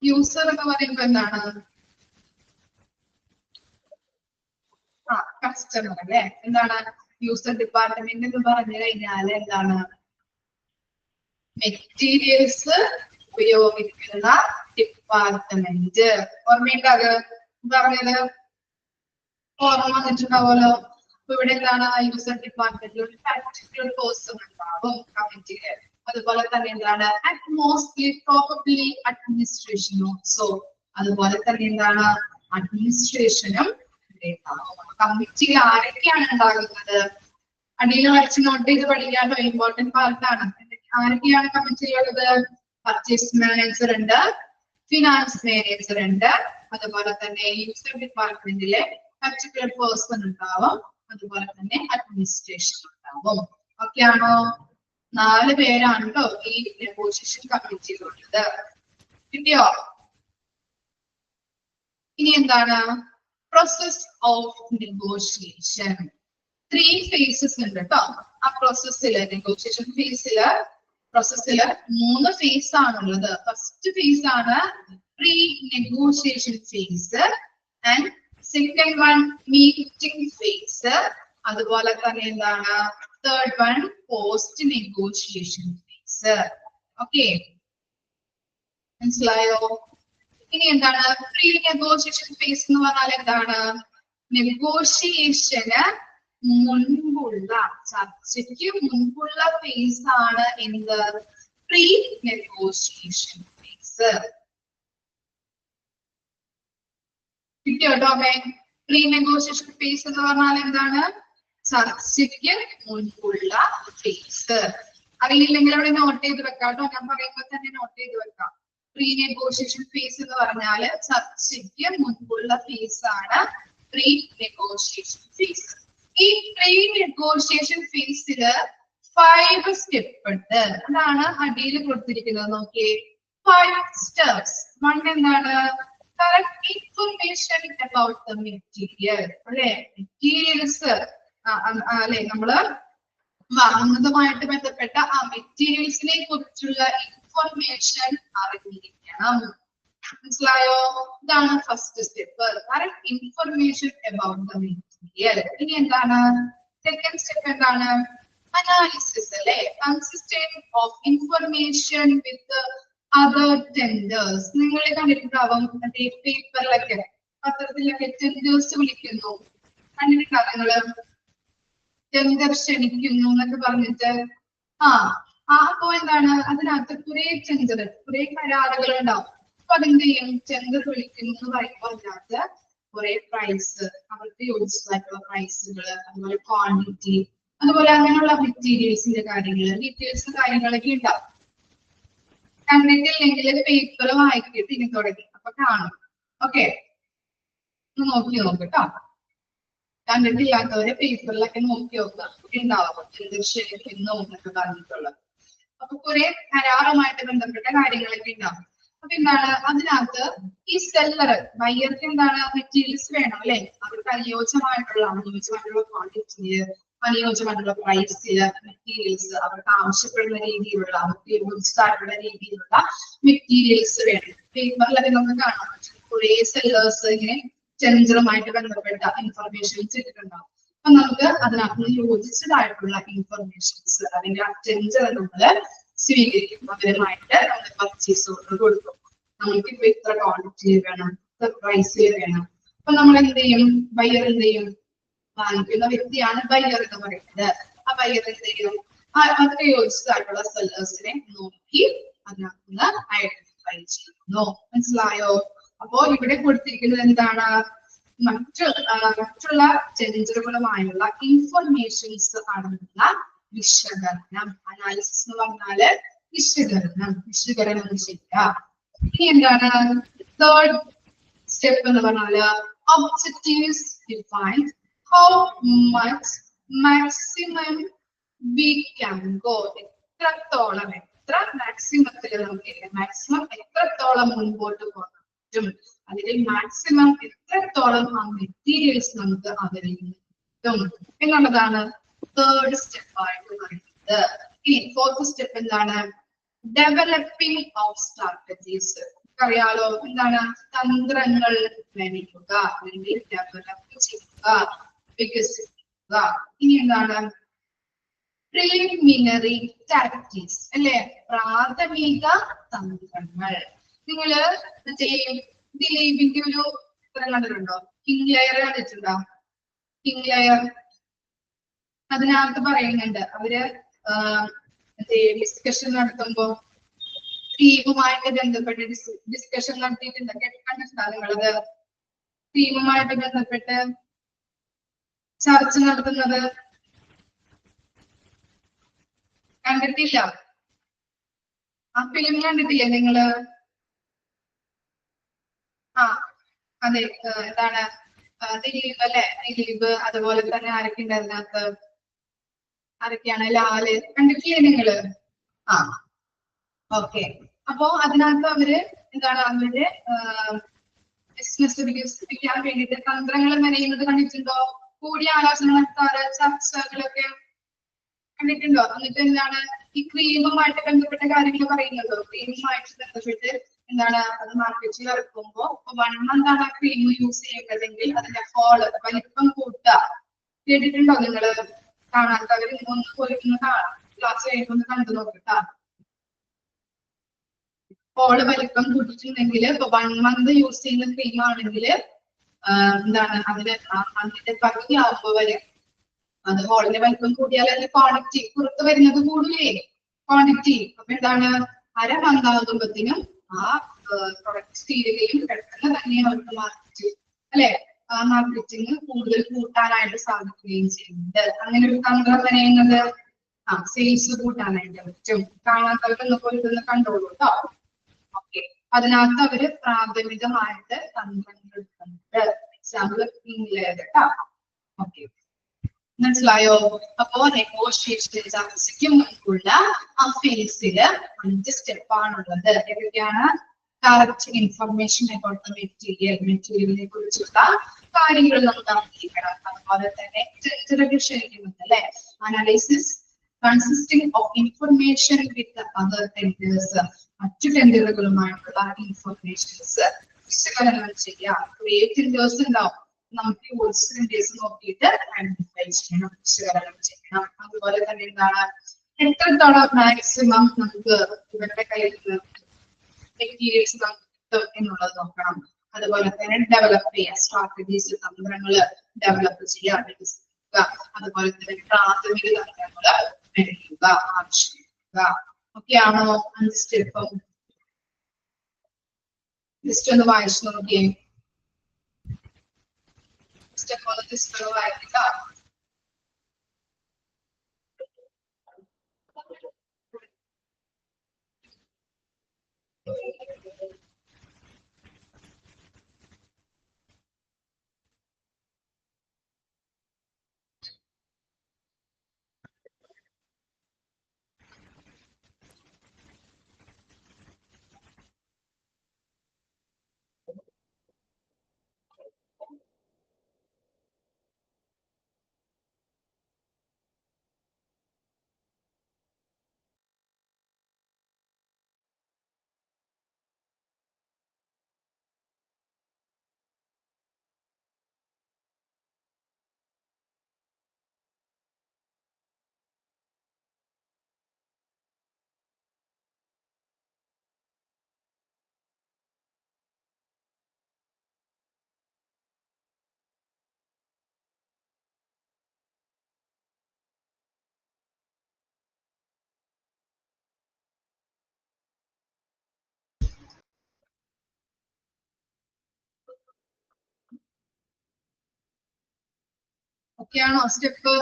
യൂസർ എന്ന് പറയുമ്പോ എന്താണ്? കസ്റ്റമർ അല്ലെ? എന്താണ് യൂസർ ഡിപ്പാർട്ട്മെന്റ് എന്ന് പറഞ്ഞു കഴിഞ്ഞാൽ എന്താണ്? മെറ്റീരിയൽസ് ഉപയോഗിക്കുന്ന ഡിപ്പാർട്ട്മെന്റ്. ഓർമ്മയുണ്ടാകെ പറഞ്ഞത് ഓർമ്മ വന്നിട്ടുണ്ടാവുമല്ലോ. അപ്പൊ ഇവിടെ എന്താണ്? യൂസർ ഡിപ്പാർട്ട്മെന്റിൽ ഒരു പർട്ടിക്കുലർ പേഴ്സൺ ഉണ്ടാവും കമ്മിറ്റിയില്. അതുപോലെ തന്നെ എന്താണ്? Mostly probably administration also. അതുപോലെ തന്നെ എന്താണ്? അഡ്മിനിസ്ട്രേഷനും കമ്മിറ്റിയിൽ ആരൊക്കെയാണ് ഉണ്ടാകുന്നത്? അടിയിൽ വരച്ച് നോട്ട് ചെയ്ത് പഠിക്കാനോ ഇമ്പോർട്ടന്റ് പാർട്ടാണ്. ആരൊക്കെയാണ് കമ്മിറ്റിയിലുള്ളത്? പർച്ചേസ് മാനേജർ ഉണ്ട്, ഫിനാൻസ് മാനേജർ ഉണ്ട്, അതുപോലെ തന്നെ യൂസർ ഡിപ്പാർട്ട്മെന്റിലെ പർട്ടിക്കുലർ പേഴ്സൺ ഉണ്ടാവും, അതുപോലെ തന്നെ അഡ്മിനിസ്ട്രേഷൻ ഉണ്ടാവും. ഓക്കെ ആണോ? 4 പേരാണ് കേട്ടോ ഈ നെഗോഷിയേഷൻ കമ്മിറ്റിയിലുള്ളത്. കിട്ടിയോ? ഇനി എന്താണ്? Process of negotiation. 3 phases ഉണ്ട് കേട്ടോ ആ പ്രോസസ്സില്. നെഗോഷിയേഷൻ പ്രോസസ്സില് 3 phase ആണുള്ളത്. ഫസ്റ്റ് phase ആണ് pre negotiation phase and second one meeting phase. അതുപോലെ തന്നെ എന്താണ്? Third one post negotiation phase. Okay, മനസ്സിലായോ? ഇനി എന്താണ് പ്രീ നെഗോഷിയേഷൻ phase എന്ന് പറഞ്ഞാൽ എന്താണ്? നെഗോഷിയേഷന് മുൻപുള്ള, ചർച്ചയ്ക്ക് മുൻപുള്ള phase ആണ് എന്ത്? Pre negotiation phase. കിട്ടിയോ ടോമേ? പ്രീ നെഗോഷിയേഷൻ phase എന്ന് പറഞ്ഞാൽ എന്താണ്? ചർച്ചയ്ക്ക് മുൻപുള്ള phase. അറിയില്ലെങ്കിൽ അവിടെ നോട്ട് ചെയ്ത് വെക്കാം കേട്ടോ. ഞാൻ പറയുമ്പോൾ തന്നെ നോട്ട് ചെയ്ത് വെക്കാം. പ്രീ നെഗോഷിയേഷൻ phase എന്ന് പറഞ്ഞാൽ ചർച്ചയ്ക്ക് മുൻപുള്ള phase ആണ് പ്രീ നെഗോഷിയേഷൻ phase. ഈ പ്രീ നെഗോഷിയേഷൻ phase-ല് 5 സ്റ്റെപ്പ് ഉണ്ട്. അതാണ് അടിയിൽ കൊടുത്തിരിക്കുന്നത്. നോക്കിയേ, 5 steps. 1 എന്താണ്? correct information about the material. അല്ലെ? മെറ്റീരിയൽസ് അല്ലെ, നമ്മള് വാങ്ങുന്നതുമായിട്ട് ബന്ധപ്പെട്ട ആ മെറ്റീരിയൽസിനെ കുറിച്ചുള്ള ഇൻഫർമേഷൻ അറിഞ്ഞിരിക്കണം. മനസ്സിലായോ? ഇതാണ് first step. Correct information about the material. ഇനി എന്താണ്? സെക്കൻഡ് സ്റ്റെപ്പ് എന്താണ്? അനാലിസിസ് അല്ലെ? Consistent of information with other tenders. നിങ്ങൾ കണ്ടിട്ടുണ്ടാവും മറ്റേ പേപ്പറിലൊക്കെ, പത്രത്തിലൊക്കെ ടെൻഡേഴ്സ് വിളിക്കുന്നു. കണ്ടിട്ടുണ്ടാവും നിങ്ങള്? ടെൻഡർ ക്ഷണിക്കുന്നു എന്നൊക്കെ പറഞ്ഞിട്ട്. അപ്പൊ എന്താണ്? അതിനകത്ത് കുറെ കരാറുകൾ ഉണ്ടാവും. അപ്പൊ അതെന്ത് ചെയ്യും? ടെൻഡർ വിളിക്കുന്നു എന്ന് പറയുമ്പോൾ അതിനകത്ത് കുറെ പ്രൈസ്, അവർക്ക് യോജിച്ചതായിട്ടുള്ള പ്രൈസുകൾ, അതുപോലെ ക്വാണ്ടിറ്റി, അതുപോലെ അങ്ങനെയുള്ള മെറ്റീരിയൽസിന്റെ കാര്യങ്ങളൊക്കെ ഉണ്ടാവും. കണ്ടിട്ടില്ലെങ്കിൽ പേപ്പർ വായിക്കിട്ട് ഇനി തുടങ്ങി അപ്പൊ കാണും. ഓക്കെ, നോക്കി നോക്കട്ടോ. കണ്ടിട്ടില്ലാത്തവരെ പേപ്പറിലൊക്കെ നോക്കി നോക്കാം, ഉണ്ടാവും ക്ഷണിക്കുന്നു എന്നൊക്കെ പറഞ്ഞിട്ടുള്ളത്. അപ്പൊ കുറെ കരാറുമായിട്ട് ബന്ധപ്പെട്ട കാര്യങ്ങളൊക്കെ ഉണ്ടാവും. അപ്പൊ എന്താണ്? അതിനകത്ത് ഈ സെല്ലർ, ബയ്യർക്ക് എന്താണ്? മെറ്റീരിയൽസ് വേണം അല്ലെ? അവർക്ക് അനുയോജ്യമായിട്ടുള്ള ക്വാണ്ടിറ്റി, അനുയോജ്യമായിട്ടുള്ള പ്രൈസില് മെറ്റീരിയൽസ്, അവർക്ക് ആവശ്യപ്പെടുന്ന രീതിയിലുള്ള, അവർക്ക് യോജിച്ചതായിട്ടുള്ള രീതിയിലുള്ള മെറ്റീരിയൽസ് വേണം. പേപ്പറിലൊക്കെ നമുക്ക് കാണാം കുറെ സെല്ലേഴ്സ് ഇങ്ങനെ ടെൻഡറുമായിട്ട് ബന്ധപ്പെട്ട ഇൻഫർമേഷൻസ് ഇട്ടിട്ടുണ്ടാവും. അപ്പൊ നമുക്ക് അതിനകത്ത് യോജിച്ചതായിട്ടുള്ള ഇൻഫർമേഷൻസ് അല്ലെങ്കിൽ ആ ടെൻഡർ നമ്മള് സ്വീകരിക്കും. പകരമായിട്ട് നമ്മൾ പർച്ചേസ് ഓർഡർ കൊടുക്കും. നമുക്ക് ഇപ്പൊ ഇത്ര ക്വാണ്ടിറ്റി വേണം, ഇത്ര പ്രൈസിൽ വേണം. അപ്പൊ നമ്മൾ എന്ത് ചെയ്യും? ബയ്യർ എന്ത് ചെയ്യും? വാങ്ങിക്കുന്ന വ്യക്തിയാണ് ബയ്യർ എന്ന് പറയുന്നത്. ആ ബയ്യർ എന്ത് ചെയ്യും? അതിന് യോജിച്ചതായിട്ടുള്ള സെല്ലേഴ്സിനെ നോക്കി അതിനകത്ത് ഐഡന്റിഫൈ ചെയ്യുന്നു. മനസ്സിലായോ? അപ്പോ ഇവിടെ കൊടുത്തിരിക്കുന്നത് എന്താണ്? മറ്റുള്ള ജെൻഡറുകളുമായുള്ള ഇൻഫർമേഷൻസ് അടങ്ങുന്ന വിശകലനം. അനാലിസിസ് എന്ന് പറഞ്ഞാല് വിശകലനം ചെയ്യുക. ഇനി എന്താണ് തേർഡ് സ്റ്റെപ്പ് എന്ന് പറഞ്ഞാല് objectives define how much maximum we can go. എത്രത്തോളം, എത്ര മാക്സിമത്തിൽ നമുക്ക് മാക്സിമം എത്രത്തോളം മുൻപോട്ട് പോകാൻ പറ്റും, അതിൽ മാക്സിമം എത്രത്തോളം ആ മെറ്റീരിയൽസ് നമുക്ക് അവൈലബിൾ കിട്ടും എന്നുള്ളതാണ് തേർഡ് സ്റ്റെപ്പ് ആയിട്ട് പറയുന്നത്. ഇനി ഫോർത്ത് സ്റ്റെപ്പ് എന്താണ്? Developing of strategies. അറിയാലോ എന്താണ്? തന്ത്രങ്ങൾ മെനയുക അല്ലെങ്കിൽ ഡെവലപ്പ് ചെയ്യുക, വികസിപ്പിക്കുക. ഇനി എന്താണ്? പ്രിലിമിനറി ടാക്ടിക്സ് അല്ലെ? പ്രാഥമിക തന്ത്രങ്ങൾ. നിങ്ങള് ദിലീപിന്റെ ഒരു ചിത്രം കണ്ടിട്ടുണ്ടോ? കിങ് ലെയർ കണ്ടിട്ടുണ്ടോ? കിങ് ലെയർ അതിനകത്ത് പറയുന്നുണ്ട് അവര് ഡിസ്കഷൻ നടത്തുമ്പോ തീമുമായിട്ട് ബന്ധപ്പെട്ട് ഡിസ്കഷൻ നടത്തിയിട്ടുണ്ട്. കണ്ടിട്ടുണ്ടോ നിങ്ങളത്? തീമുമായിട്ട് ബന്ധപ്പെട്ട് ചർച്ച നടത്തുന്നത് കണ്ടിട്ടില്ല? ആ ഫിലിം കണ്ടിട്ടില്ലേ നിങ്ങള്? ആ അതെ, എന്താണ് ദിലീപ് അല്ലെ? ദിലീപ്, അതുപോലെ തന്നെ ആരൊക്കെയുണ്ട് അതിനകത്ത്? ആരൊക്കെയാണ്? ലാല്. കണ്ടിട്ടില്ലേ നിങ്ങള്? ആ ഓക്കെ. അപ്പോ അതിനകത്ത് അവര് എന്താണ് അവരുടെ ബിസിനസ് വികസിപ്പിക്കാൻ വേണ്ടിയിട്ട് തന്ത്രങ്ങൾ മെനയുന്നത് കണ്ടിട്ടുണ്ടോ? കൂടിയ ആലോചന നടത്താറ്, ചർച്ചകളൊക്കെ കണ്ടിട്ടുണ്ടോ? എന്നിട്ട് എന്താണ് ഈ ക്രീമുമായിട്ട് ബന്ധപ്പെട്ട കാര്യങ്ങൾ പറയുന്നുണ്ടോ? ക്രീമുമായിട്ട് ബന്ധപ്പെട്ട് എന്താണ് അത് മാർക്കറ്റിൽ ഇറക്കുമ്പോ 1 month ആണ് ആ ക്രീം യൂസ് ചെയ്യേണ്ടതെങ്കിൽ അതിന്റെ ഹോള് വലിപ്പം കൂട്ടുക. കേട്ടിട്ടുണ്ടോ നിങ്ങള്? കാണാത്തവര് ഒന്ന് പോയി കാണാം, ക്ലാസ് കഴിയുമ്പോൾ കണ്ടു നോക്കട്ടാ. ഹോള് വലിപ്പം കൂട്ടിട്ടുണ്ടെങ്കിൽ ഇപ്പൊ 1 month യൂസ് ചെയ്യുന്ന ക്രീം ആണെങ്കിൽ എന്താണ് അതിന്റെ പകുതി ആകുമ്പോ വരെ അത് ഹോളിന്റെ വലിപ്പം കൂടിയാൽ അതിന്റെ ക്വാണ്ടിറ്റി പുറത്ത് വരുന്നത് കൂടില്ലേ? ക്വാണ്ടിറ്റി. അപ്പൊ എന്താണ് 1/2 month ആകുമ്പോഴത്തേനും ആ പ്രൊഡക്റ്റ് തീരുകയും പെട്ടെന്ന് തന്നെ അവർക്ക് അല്ലെ മാർക്കറ്റിംഗ് കൂടുതൽ കൂട്ടാനായിട്ട് സാധിക്കുകയും ചെയ്യുന്നുണ്ട്. അങ്ങനെ ഒരു തന്ത്രം മെനയുന്നത് സെയിൽസ് കൂട്ടാനായിട്ട് പറ്റും. കാണാത്തവരൊന്ന് പോയി ഇതൊന്ന് കണ്ടോളൂ കേട്ടോ. ഓക്കെ. അതിനകത്ത് അവര് പ്രാഥമികമായിട്ട് തന്ത്രങ്ങൾ എടുക്കുന്നുണ്ട്. എക്സാമ്പിൾ കേട്ടോ. ഓക്കെ, മനസ്സിലായോ? അപ്പോ നെഗോഷിയേഷൻ ചർച്ചയ്ക്ക് മുൻപുള്ള ആ ഫേസില് 5 സ്റ്റെപ്പാണുള്ളത്. ഏതൊക്കെയാണ്? കറക്റ്റ് ഇൻഫർമേഷൻ അബൌട്ട് ദ മെറ്റീരിയലിനെ കുറിച്ചുള്ള കാര്യങ്ങൾ നമുക്ക് അറിയിക്കണം. അതുപോലെ തന്നെ ടെൻഡറുകൾ ക്ഷണിക്കുന്നുണ്ട് അല്ലെ? Analysis consisting of information with other tenders. മറ്റു ടെൻഡറുകളുമായിട്ടുള്ള ഇൻഫർമേഷൻസ് വിശകലനം ചെയ്യാം. ടെൻഡേഴ്സ് ഉണ്ടാവും, നമുക്ക് ടെൻഡേഴ്സ് നോക്കിയിട്ട് ഐഡന്റിഫൈ ചെയ്യണം, വിശകലനം ചെയ്യണം. അതുപോലെ തന്നെ എന്താണ് എത്രത്തോളം മാക്സിമം നമുക്ക് ഇവരുടെ കയ്യിൽ മെറ്റീരിയൽസ് നമുക്ക് കിട്ടും എന്നുള്ളത് നോക്കണം. അതുപോലെ തന്നെ ഡെവലപ്പ് ചെയ്യാം, സ്ട്രാറ്റജീസ് തന്ത്രങ്ങള് ഡെവലപ്പ് ചെയ്യാൻ വികസിപ്പിക്കുക. അതുപോലെ തന്നെ പ്രാഥമിക തന്ത്രങ്ങള് മെനയുക, ആവിഷ്കരിക്കുക. ഒക്കെയാണോ 5 സ്റ്റെപ്പും? ജസ്റ്റ് ഒന്ന് വായിച്ചു നോക്കിയേ. സ്റ്റെപ്പ് ഒന്ന് ജസ്റ്റ് ഒന്ന് വായിക്കുക. ഓക്കെയാണോ സ്റ്റെപ്പ്?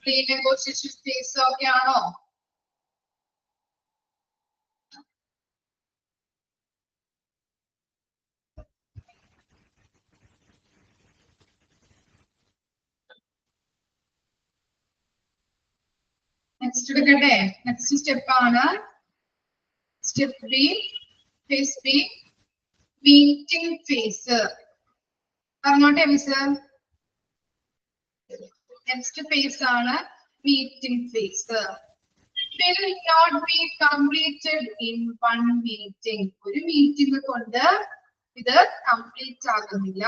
പ്രീ നെഗോഷിയേഷൻ ഫേസ് ഒക്കെ ആണോ? നെക്സ്റ്റ് എടുക്കട്ടെ. നെക്സ്റ്റ് സ്റ്റെപ്പ് ആണ് step B, phase B, meeting phase. പറഞ്ഞോട്ടെ മിസ്? നെക്സ്റ്റ് ഫേസ് ആണ് meeting phase. will not be completed in one meeting. ഒരു മീറ്റിംഗ് കൊണ്ട് ഇത് കംപ്ലീറ്റ് ആകുന്നില്ല.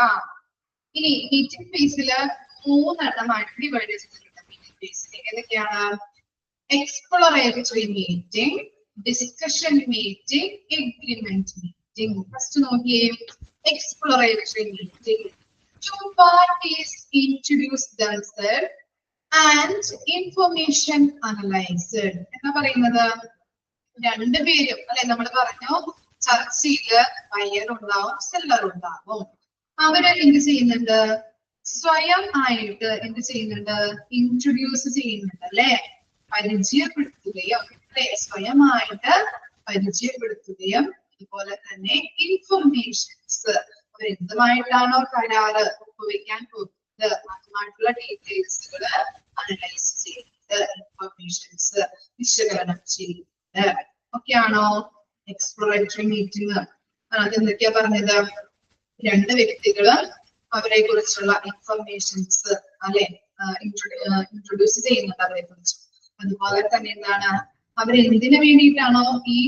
ഇനി മീറ്റിംഗ് ഫേസില് 3 എണ്ണമായിട്ട് ഡിവൈഡ് ചെയ്തിട്ടുണ്ട്. മീറ്റിംഗ് ഫേസിൽ ഏതൊക്കെയാണ്? Exploratory meeting, discussion meeting, agreement meeting. First നോക്കിയേ, exploratory meeting. Two parties introduce themselves and information analyzed. എന്താ പറയുന്നത്? രണ്ടുപേരും അല്ലെ, നമ്മൾ പറഞ്ഞു ചർച്ചയില് ബയർ ഉണ്ടാവും, സെല്ലർ ഉണ്ടാവും. അവര് എന്ത് ചെയ്യുന്നുണ്ട്? സ്വയം ആയിട്ട് എന്ത് ചെയ്യുന്നുണ്ട്? ഇൻട്രൊഡ്യൂസ് ചെയ്യുന്നുണ്ട് അല്ലെ, പരിചയപ്പെടുത്തുകയും അല്ലെ, സ്വയമായിട്ട് പരിചയപ്പെടുത്തുകയും അതുപോലെ തന്നെ ഇൻഫർമേഷൻസ്, അവരെന്തുമായിട്ടാണോ കരാറ് ഒപ്പുവെക്കാൻ പോകുന്നത് അതുമായിട്ടുള്ള ഡീറ്റെയിൽസുകൾ അനലൈസ് ചെയ്യുന്നത്, ഇൻഫർമേഷൻസ് വിശകലനം ചെയ്യുന്നത്. ഓക്കെയാണോ എക്സ്പ്ലോറേറ്ററി മീറ്റിംഗ്? അത് എന്തൊക്കെയാ പറഞ്ഞത്? രണ്ട് വ്യക്തികള് അവരെ കുറിച്ചുള്ള ഇൻഫർമേഷൻസ് അല്ലെ ഇൻട്രൊഡ്യൂസ് ചെയ്യുന്നുണ്ട് അവരെ കുറിച്ച്. അതുപോലെ തന്നെ എന്താണ്, അവരെന്തിനു വേണ്ടിയിട്ടാണോ ഈ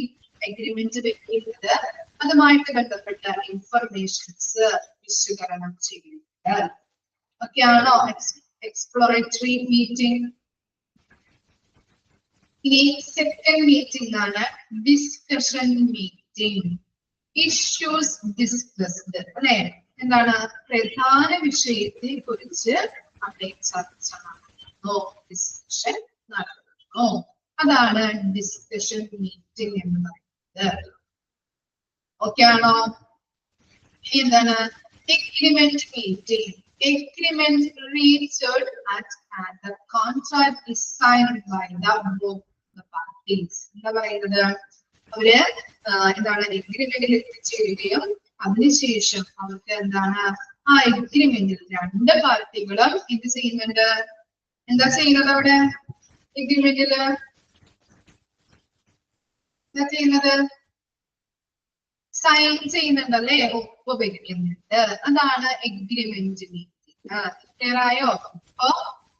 അഗ്രിമെന്റ് വെക്കുന്നത് അതുമായിട്ട് ബന്ധപ്പെട്ട ഇൻഫർമേഷൻസ് വിശകലനം ചെയ്യുന്നത്. ഒക്കെയാണോ എക്സ്പ്ലോറേറ്ററി മീറ്റിംഗ്? ഇനി സെക്കൻഡ് മീറ്റിംഗ് ആണ് ഡിസ്കഷൻ മീറ്റിംഗ്. ഇഷ്യൂസ് ഡിസ്കസ്ഡ് അല്ലെ, എന്താണ്? പ്രധാന വിഷയത്തെ കുറിച്ച് അവിടെ ചർച്ച നടത്തുന്നു, ഡിസ്കഷൻ നടത്തുന്നു. അതാണ് ഡിസ്കഷൻ മീറ്റിംഗ് എന്ന് പറയുന്നത്. ഓക്കെ ആണോ? എന്താണ് agreement meeting? Agreement reached at the contract is signed by both the parties. എന്താ പറയുന്നത്? അവര് എന്താണ് എഗ്രിമെന്റിൽ എത്തിച്ചേരുകയും അതിനുശേഷം അവർക്ക് എന്താണ് ആ എഗ്രിമെന്റിൽ രണ്ട് പാർട്ടികളും എന്ത് ചെയ്യുന്നുണ്ട്? എന്താ ചെയ്യുന്നത്? അവിടെ എഗ്രിമെന്റില് എന്താ ചെയ്യുന്നത്? സൈൻ ചെയ്യുന്നുണ്ടല്ലേ, ഒപ്പുവെക്കുന്നുണ്ട്. അതാണ് എഗ്രിമെന്റ് മീറ്റിംഗ്. ക്ലിയർ ആയോ? അപ്പോ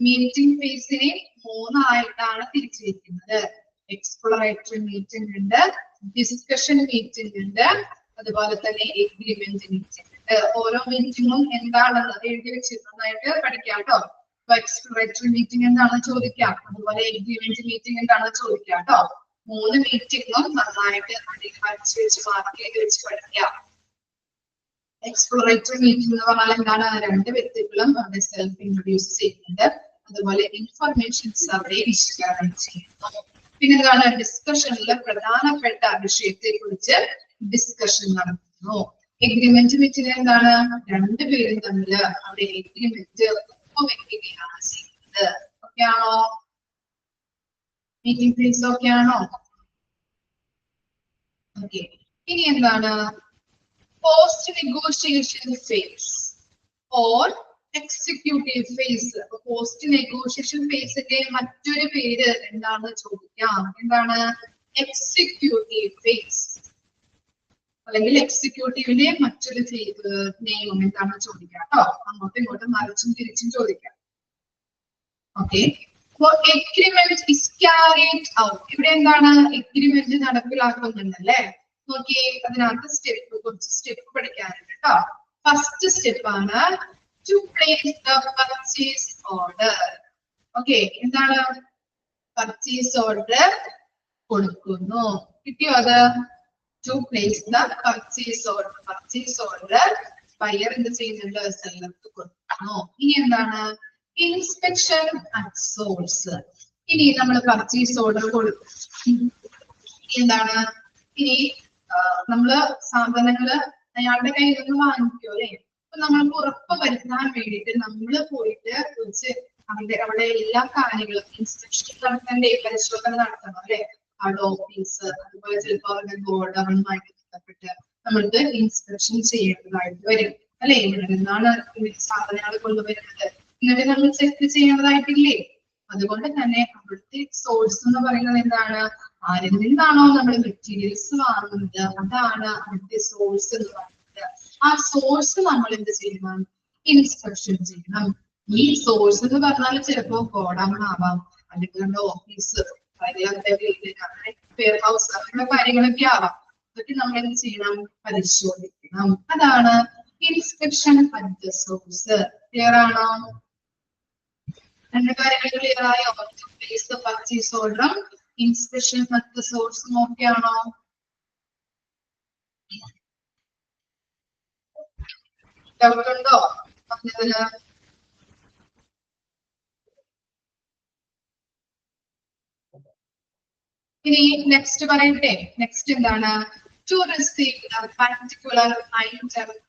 മീറ്റിംഗ് ഫേസിനെ 3 ആയിട്ടാണ് തിരിച്ചിരിക്കുന്നത്. എക്സ്പ്ലോറേറ്ററി മീറ്റിംഗ് ഉണ്ട്, ഡിസ്കഷൻ മീറ്റിംഗ് ഉണ്ട്, അതുപോലെ തന്നെ എഗ്രിമെന്റ് മീറ്റിംഗ് ഉണ്ട്. ഓരോ മീറ്റിംഗും എന്താണെന്ന് എഴുതി വെച്ചിരുന്നതായിട്ട് പഠിക്കാം കേട്ടോ. അപ്പൊ എക്സ്പ്ലോറേറ്ററി മീറ്റിംഗ് എന്താണെന്ന് ചോദിക്കാം, അതുപോലെ എഗ്രിമെന്റ് മീറ്റിംഗ് എന്താണെന്ന് ചോദിക്കാം കേട്ടോ. 3 മീറ്റിംഗും നന്നായിട്ട് അടിച്ച് വെച്ച് മാർക്ക് ചെയ്ത് വെച്ച് പഠിക്കാം. എക്സ്പ്ലോറേറ്ററി മീറ്റിംഗ് എന്ന് പറഞ്ഞാൽ എന്താണ്? രണ്ട് വ്യക്തികളും അവിടെ സെൽഫ് ഇൻട്രൊഡ്യൂസ് ചെയ്യുന്നുണ്ട്, അതുപോലെ ഇൻഫർമേഷൻസ് അവിടെ വിശകലനം ചെയ്യുന്നു. പിന്നെന്താണ്? ഡിസ്കഷനിൽ പ്രധാനപ്പെട്ട വിഷയത്തെ കുറിച്ച് ഡിസ്കഷൻ നടത്തുന്നു. എഗ്രിമെന്റ് മീറ്റിംഗ് എന്താണ്? രണ്ടുപേരും തമ്മിൽ അവിടെ എഗ്രിമെന്റ് ഒപ്പുവെക്കുകയാണ് ചെയ്യുന്നത്. ഓക്കെ ആണോ? മീറ്റിംഗ് ഫേസ് ഓക്കെ ആണോ? ഓക്കെ. ഇനി എന്താണ്? Post negotiation phase or executive phase. Post negotiation ഫേസിന്റെ മറ്റൊരു പേര് എന്താണെന്ന് ചോദിക്കാം. എന്താണ്? എക്സിക്യൂട്ടീവ് ഫേസ്, അല്ലെങ്കിൽ എക്സിക്യൂട്ടീവിന്റെ മറ്റൊരു നെയിം എന്താണെന്ന് ചോദിക്കാം കേട്ടോ. അങ്ങോട്ടും ഇങ്ങോട്ടും മറിച്ചും തിരിച്ചും ചോദിക്കാം. Okay. Agreement is carried out. ഇവിടെ എന്താണ്? എഗ്രിമെന്റ് നടപ്പിലാക്കുന്നുണ്ടല്ലേ. നോക്കി, അതിനകത്ത് കുറച്ച് സ്റ്റെപ്പ് പഠിക്കാനുണ്ട് കേട്ടോ. ഫസ്റ്റ് സ്റ്റെപ്പ് ആണ് to place the purchase order. Okay, എന്താണ്? പർച്ചേസ് ഓർഡർ കൊടുക്കുന്നു. കിട്ടിയോ അത്? To place the purchase order. Purchase order buyer എന്ത് ചെയ്യുന്നുണ്ട്? സെല്ലർക്ക് കൊടുക്കുന്നു. ഇനി എന്താണ്? Inspection at source. ഇനി നമ്മൾ പർച്ചേസ് ഓർഡർ കൊടുക്കും. എന്താണ്? ഇനി നമ്മള് സാധനങ്ങള് അയാളുടെ കയ്യിൽ നിന്ന് വാങ്ങിക്കോ അല്ലെ. അപ്പൊ നമ്മൾക്ക് ഉറപ്പ് വരുത്താൻ വേണ്ടിയിട്ട് നമ്മൾ പോയിട്ട് കുറച്ച് അവിടെ എല്ലാ കാര്യങ്ങളും ഇൻസ്പെക്ഷൻ നടത്തേണ്ട പരിശോധന നടത്തണം അല്ലെ. അവിടെ ഓഫീസ് അതുപോലെ ചിലപ്പോൾ അവരുടെ ഗോഡൌണുമായിട്ട് ബന്ധപ്പെട്ട് നമ്മൾക്ക് ഇൻസ്പെക്ഷൻ ചെയ്യേണ്ടതായിട്ട് വരും അല്ലെ. ഇവിടെ നിന്നാണ് സാധനങ്ങൾ കൊണ്ടുവരുന്നത്, എന്നിട്ട് നമ്മൾ ചെക്ക് ചെയ്യേണ്ടതായിട്ടില്ലേ. അതുകൊണ്ട് തന്നെ അവിടുത്തെ സോഴ്സ് എന്ന് പറയുന്നത് എന്താണ്? ആരിൽ നിന്നാണോ നമ്മൾ മെറ്റീരിയൽസ് വാങ്ങുന്നത് അതാണ് അവിടുത്തെ സോഴ്സ് എന്ന് പറയുന്നത്. ആ സോഴ്സ് നമ്മൾ എന്ത് ചെയ്യണം? ഇൻസ്പെക്ഷൻ ചെയ്യണം. ഈ സോഴ്സ് എന്ന് പറഞ്ഞാൽ ചിലപ്പോ ഗോഡൌൺ ആവാം, അല്ലെങ്കിൽ നമ്മുടെ ഓഫീസ്, വെയർ ഹൗസ്, അങ്ങനെയുള്ള കാര്യങ്ങളൊക്കെ ആവാം. അതൊക്കെ നമ്മൾ എന്ത് ചെയ്യണം? പരിശോധിക്കണം. അതാണ് inspection at the source. Clear ആണോ? രണ്ട് കാര്യങ്ങൾ ക്ലിയർ ആയോ? Place the purchase order, inspection at the source നോക്കിയാണോ? ഡൗട്ട് ഉണ്ടോ പറഞ്ഞതില്? ഇനി നെക്സ്റ്റ് പറയട്ടെ. നെക്സ്റ്റ് എന്താണ്? To receive a particular item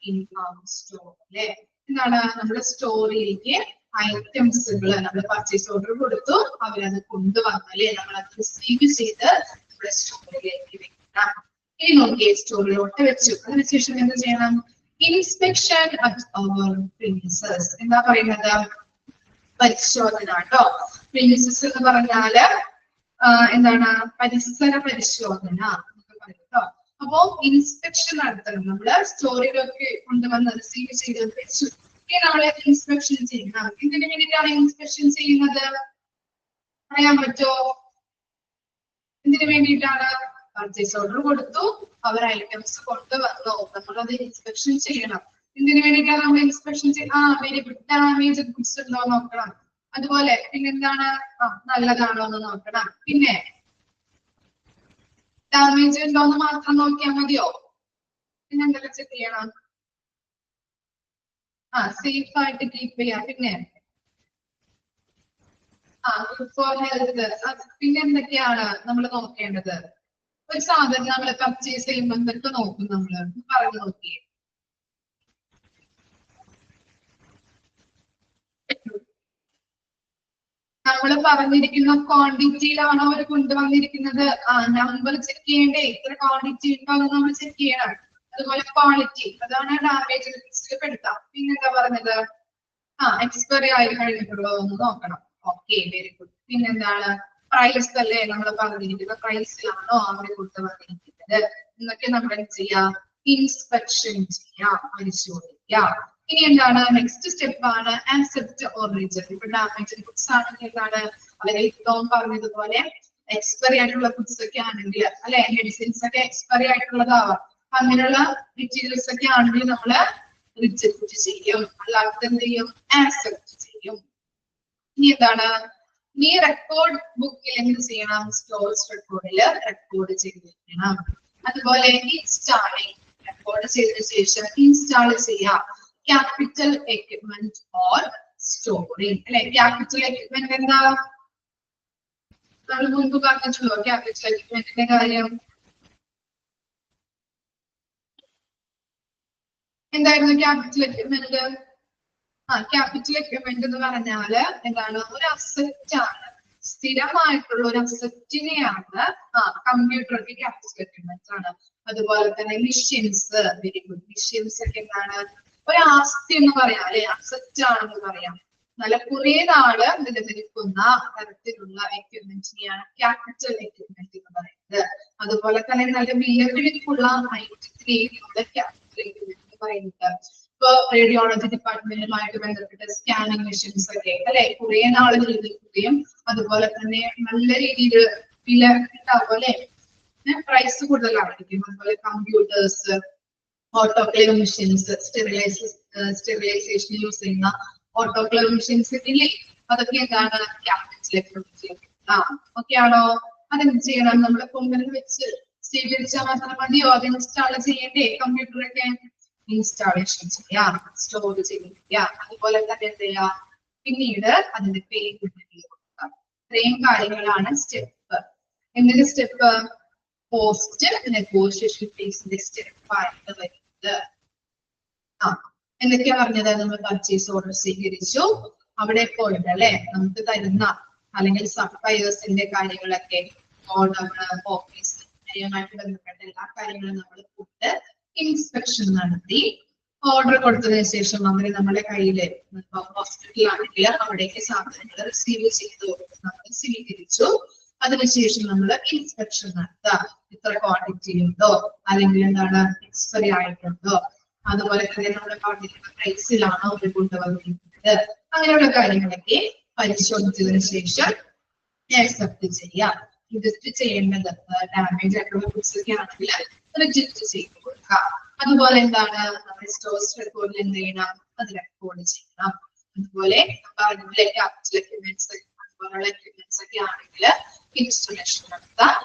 in our store. അല്ലെ, എന്താണ്? നമ്മുടെ സ്റ്റോറിലേക്ക് ഐറ്റംസുകൾ നമ്മൾ പർച്ചേസ് ഓർഡർ കൊടുത്തു, അവരത് കൊണ്ടുവന്നു അല്ലെ, നമ്മൾ അത് റിസീവ് ചെയ്ത് നമ്മുടെ സ്റ്റോറിലേക്ക് വെക്കണം. ഇനി നോക്കിയേ, സ്റ്റോറിലോട്ട് വെച്ചു. അതിനുശേഷം എന്ത് ചെയ്യണം? Inspection at our premises. എന്താ പറയുന്നത്? പരിശോധന കേട്ടോ. പ്രീമിസസ് എന്ന് പറഞ്ഞാല് എന്താണ്? പരിസര പരിശോധന എന്നൊക്കെ പറയും കേട്ടോ. അപ്പോ ഇൻസ്പെക്ഷൻ നടത്തണം. നമ്മള് സ്റ്റോറിലൊക്കെ കൊണ്ടുവന്ന് റിസീവ് ചെയ്ത് വെച്ചു, ഇനി നമ്മളെ ഇൻസ്പെക്ഷൻ ചെയ്യണം. എന്തിനു വേണ്ടിയിട്ടാണ് ഇൻസ്പെക്ഷൻ ചെയ്യുന്നത്? പറയാൻ പറ്റോ? എന്തിനു വേണ്ടിയിട്ടാണ്? പർച്ചേസ് ഓർഡർ കൊടുത്തു, അവർ ഐറ്റംസ് കൊണ്ടുവന്നു, നമ്മളത് ഇൻസ്പെക്ഷൻ ചെയ്യണം. എന്തിനു വേണ്ടിയിട്ടാണ് നമ്മൾ ഇൻസ്പെക്ഷൻ ചെയ്യുന്നത്? വെരി ഗുഡ്, ഡാമേജ് ഗുഡ്സ് ഉണ്ടോ നോക്കണം. അതുപോലെ പിന്നെന്താണ്? നല്ലതാണോ എന്ന് നോക്കണം. പിന്നെ ഡാമേജ് ഉണ്ടോന്ന് മാത്രം നോക്കിയാൽ മതിയോ? പിന്നെ എന്തൊക്കെ ചെക്ക് ചെയ്യണം? സേഫ് ആയിട്ട് കീപ്പ് ചെയ്യാം. പിന്നെ ഗുഡ് ഫോർ ഹെൽത്ത്. പിന്നെ എന്തൊക്കെയാണ് നമ്മൾ നോക്കേണ്ടത്? ഒരു സാധനം നമ്മൾ പർച്ചേസ് ചെയ്യുമ്പോൾ എന്തൊക്കെ നോക്കും? നമ്മൾ പറഞ്ഞു നോക്കിയേ. നമ്മൾ പറഞ്ഞിരിക്കുന്ന ക്വാണ്ടിറ്റിയിലാണോ അവർ കൊണ്ടുവന്നിരിക്കുന്നത്? നമ്പർ ചെക്ക് ചെയ്യണ്ടേ? ഇത്ര ക്വാണ്ടിറ്റി ഉണ്ടോ എന്ന് നമ്മൾ ചെക്ക് ചെയ്യണം. അതുപോലെ ക്വാളിറ്റി, അതാണ് ഡാമേജ് ലിസ്റ്റിൽ പെടുത്താം. പിന്നെന്താ പറഞ്ഞത്? എക്സ്പയറി ആയി കഴിഞ്ഞിട്ടുള്ളോ എന്ന് നോക്കണം. Okay, very good. പിന്നെന്താണ്? പ്രൈസ് അല്ലേ നമ്മൾ പറഞ്ഞിരിക്കുന്നത്, പ്രൈസിലാണോ അവർ കൊണ്ടുവന്നിരിക്കുന്നത് എന്നൊക്കെ നമ്മൾ എന്ത് ചെയ്യാം? ഇൻസ്പെക്ഷൻ ചെയ്യാം, പരിശോധിക്കാം. ഇനി എന്താണ്? നെക്സ്റ്റ് സ്റ്റെപ്പ് ആണ് ആക്സെപ്റ്റ് ഓർ റിജക്ട്. ഇപ്പൊ ഡാമേജ് ഗുഡ്സ് ആണെങ്കിൽ എന്താണ്? അവരെ ഇപ്പം പറഞ്ഞതുപോലെ എക്സ്പയറി ആയിട്ടുള്ള ഗുഡ്സ് ഒക്കെ ആണെങ്കിൽ അല്ലെ, മെഡിസിൻസ് ഒക്കെ എക്സ്പയറി ആയിട്ടുള്ളതാവാം. അങ്ങനെയുള്ള മെറ്റീരിയൽസ് ഒക്കെ ആണെങ്കിൽ നമ്മള് റിജക്ട് ചെയ്യും, അല്ലാതെ എന്ത് ചെയ്യും? ആക്സെപ്റ്റ് ചെയ്യും. ഇനി എന്താണ്? ഈ റെക്കോർഡ് ബുക്കിൽ എന്ത് ചെയ്യണം? സ്റ്റോർസ് റെക്കോർഡിൽ റെക്കോർഡ് ചെയ്തിരിക്കണം. അതുപോലെ ഇൻസ്റ്റാളിംഗ്, റെക്കോർഡ് ചെയ്തതിനു ശേഷം ഇൻസ്റ്റാൾ ചെയ്യാം. ക്യാപിറ്റൽ എക്യുപ്മെന്റ് ഓർ സ്റ്റോറിംഗ് അല്ലെ. ക്യാപിറ്റൽ എക്യുപ്മെന്റ് എന്താ? നമ്മൾ മുൻപ് പറഞ്ഞിട്ടുള്ളൂ ക്യാപിറ്റൽ എക്യുപ്മെന്റിന്റെ കാര്യം. എന്തായിരുന്നു ക്യാപിറ്റൽ എക്യുപ്മെന്റ്? ക്യാപിറ്റൽ എക്യുപ്മെന്റ് എന്ന് പറഞ്ഞാല് എന്താണ്? ഒരു അസറ്റ് ആണ്, സ്ഥിരമായിട്ടുള്ള ഒരു അസറ്റിനെയാണ് കമ്പ്യൂട്ടർ ഒക്കെ ക്യാപിറ്റൽ എക്യുപ്മെന്റ് ആണ്. അതുപോലെ തന്നെ മെഷീൻസ്, വെരി ഗുഡ്. മെഷീൻസ് ഒക്കെ എന്താണ്? ഒരു ആസ്തി എന്ന് പറയാം അല്ലെ, അസറ്റ് ആണെന്ന് പറയാം. നല്ല കുറെ നാള് നിലനിൽക്കുന്ന തരത്തിലുള്ള എക്യുപ്മെന്റിനെയാണ് ക്യാപിറ്റൽ എക്യുപ്മെന്റ് എന്ന് പറയുന്നത്. അതുപോലെ തന്നെ നല്ല വിലപിടിപ്പുള്ള ഐറ്റത്തിനെയാണ് ക്യാപിറ്റൽ എക്യുപ്മെന്റ് എന്ന് പറയുന്നത്. ഇപ്പൊ റേഡിയോളജി ഡിപ്പാർട്ട്മെന്റുമായിട്ട് ബന്ധപ്പെട്ട സ്കാനിങ് മെഷീൻസ് ഒക്കെ അല്ലെ, കുറെ നാള് നിലനിൽക്കുകയും അതുപോലെ തന്നെ നല്ല രീതിയിൽ വില ഉണ്ടാവും അല്ലെ, പ്രൈസ് കൂടുതലായിരിക്കും. അതുപോലെ computers, autoclave machines, sterilisation use ചെയ്യുന്ന ഓട്ടോക്ലേവ് മെഷീൻസ് ഒക്കെ ഇല്ലേ, അതൊക്കെ എന്താണ്? Capital equipment. ഓക്കെ ആണോ? അതെന്ത് ചെയ്യണം? നമ്മുടെ കൊണ്ടുവന്ന് വെച്ച് സ്വീകരിച്ചാൽ മാത്രം മതിയോ? അത് ഇൻസ്റ്റാൾ ചെയ്യേണ്ടേ? കമ്പ്യൂട്ടറൊക്കെ ഇൻസ്റ്റാളേഷൻ ചെയ്യാം, സ്റ്റോർ ചെയ്യാം. അതുപോലെ തന്നെ എന്ത് ചെയ്യാം? പിന്നീട് അതിന്റെ പേര് കൊടുക്കാം. ഇത്രയും കാര്യങ്ങളാണ് സ്റ്റെപ്പ്. എന്തിന്റെ സ്റ്റെപ്പ്? പോസ്റ്റ് നെഗോഷിയേഷൻ ഫേസിന്റെ സ്റ്റെപ്പ് ആയിട്ട് വരുന്നത്. എന്തൊക്കെയാ പറഞ്ഞത്? നമ്മൾ പർച്ചേസ് ഓർഡർ സ്വീകരിച്ചു, അവിടെ പോയിട്ട് അല്ലെ നമുക്ക് തരുന്ന അല്ലെങ്കിൽ സപ്ലയേഴ്സിന്റെ കാര്യങ്ങളൊക്കെ ഓഫീസ് കാര്യമായിട്ട് ബന്ധപ്പെട്ട എല്ലാ കാര്യങ്ങളും നമ്മൾ പോയിട്ട് ഇൻസ്പെക്ഷൻ നടത്തി ഓർഡർ കൊടുത്തതിനു ശേഷം അവര് നമ്മുടെ കയ്യില് ഹോസ്പിറ്റലാണെങ്കിൽ അവിടേക്ക് സാധനങ്ങൾ റിസീവ് ചെയ്തു, നമ്മൾ സ്വീകരിച്ചു. അതിനുശേഷം നമ്മൾ ഇൻസ്പെക്ഷൻ നടത്താം. ഇത്ര ക്വാണ്ടിറ്റി ഉണ്ടോ, അല്ലെങ്കിൽ എന്താണ് എക്സ്പയറി ആയിട്ടുണ്ടോ, അതുപോലെ തന്നെ നമ്മുടെ പറഞ്ഞിരിക്കുന്ന പ്രൈസിലാണോ അവർ കൊണ്ടുവന്നിരിക്കുന്നത്, അങ്ങനെയുള്ള കാര്യങ്ങളൊക്കെ പരിശോധിച്ചതിന് ശേഷം ആക്സെപ്റ്റ് ചെയ്യാം. റിജക്ട് ചെയ്യേണ്ടത് ഡാമേജ് ആയിട്ടുള്ള ഗുഡ്സ് ഒക്കെ ആണെങ്കിൽ റിജക്ട് ചെയ്ത് കൊടുക്കാം. അതുപോലെ എന്താണ് നമ്മുടെ സ്റ്റോഴ്സ് റെക്കോർഡിൽ എന്ത് ചെയ്യണം? അത് റെക്കോർഡ് ചെയ്യണം. അതുപോലെ ക്യാപിറ്റൽ എക്യുപ്മെന്റ്സ് അതുപോലുള്ള എക്യുപ്മെന്റ്സ് ഒക്കെ ആണെങ്കിൽ ഇൻസ്റ്റലേഷൻ നടത്താം,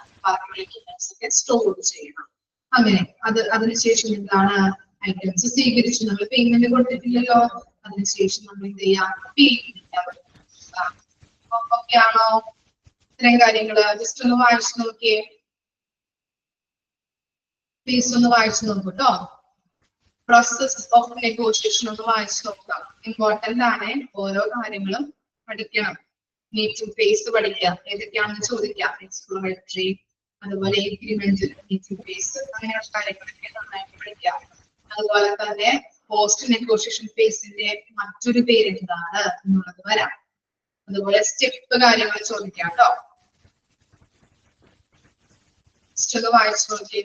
എക്യുപ്മെന്റ്സ് ഒക്കെ സ്റ്റോർ ചെയ്യണം. അങ്ങനെ അതിനുശേഷം എന്താണ് ഐറ്റംസ് സ്വീകരിച്ചു, നമ്മൾ പേയ്മെന്റ് കൊടുത്തിട്ടില്ലല്ലോ, അതിനുശേഷം നമ്മൾ എന്ത് ചെയ്യാം? പേയ്മെന്റ് ഓക്കെ ആണോ? ഇത്രയും കാര്യങ്ങള് ജസ്റ്റ് ഒന്ന് വായിച്ചു നോക്കിയേ, പ്ലീസ് ഒന്ന് വായിച്ചു നോക്കൂ കേട്ടോ. പ്രോസസ് ഓഫ് നെഗോഷിയേഷൻ ഒന്ന് വായിച്ചു നോക്കാം. ഇമ്പോർട്ടന്റ് ആണ്, ഓരോ കാര്യങ്ങളും പഠിക്കണം. മീറ്റിംഗ് ഫേസ് പഠിക്കാം, ഏതൊക്കെയാണെന്ന് ചോദിക്കാം. എക്സ്പ്ലോറേറ്ററി, അതുപോലെ എഗ്രിമെന്റ്, മീറ്റിംഗ് ഫേസ്, അങ്ങനെയുള്ള കാര്യങ്ങളൊക്കെ നന്നായിട്ട് പഠിക്കാം. അതുപോലെ തന്നെ പോസ്റ്റ് നെഗോഷിയേഷൻ ഫേസിന്റെ മറ്റൊരു പേര് എന്താണ് എന്നുള്ളത് വരാം. അതുപോലെ സ്റ്റെപ്പ് കാര്യങ്ങൾ ചോദിക്കാം കേട്ടോ. സ്റ്റെപ്പ് വായിച്ചു നോക്കി.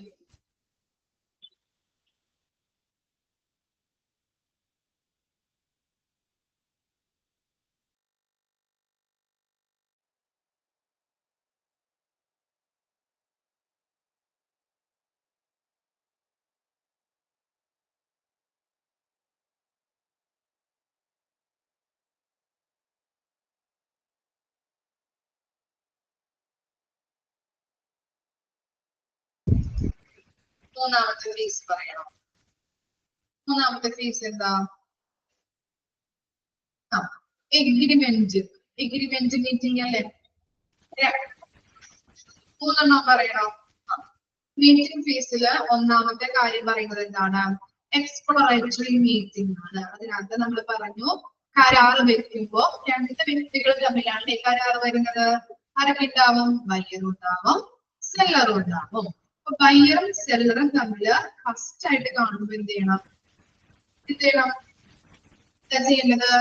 മൂന്നാമത്തെ ഫേസ് പറയണം. മൂന്നാമത്തെ ഫേസ് എന്താ? എഗ്രിമെന്റ്. എഗ്രിമെന്റ് മീറ്റിംഗ് അല്ലേ? മൂന്നെണ്ണം പറയണം. മീറ്റിംഗ് ഫേസില് ഒന്നാമത്തെ കാര്യം പറയുന്നത് എന്താണ്? എക്സ്പ്ലോറേറ്ററി മീറ്റിംഗ് ആണ്. അതിനകത്ത് നമ്മൾ പറഞ്ഞു കരാർ വെക്കുമ്പോ രണ്ട് വ്യക്തികൾ തമ്മിലാണ് കരാർ വരുന്നത്. ആരൊക്കെ ഉണ്ടാവും? ബയ്യർ ഉണ്ടാവും, സെല്ലറും ഉണ്ടാവും. അപ്പൊ ബയ്യറും സെല്ലറും തമ്മില് ഫസ്റ്റ് ആയിട്ട് കാണുമ്പോ എന്ത് ചെയ്യണം? എന്താ ചെയ്യേണ്ടത്?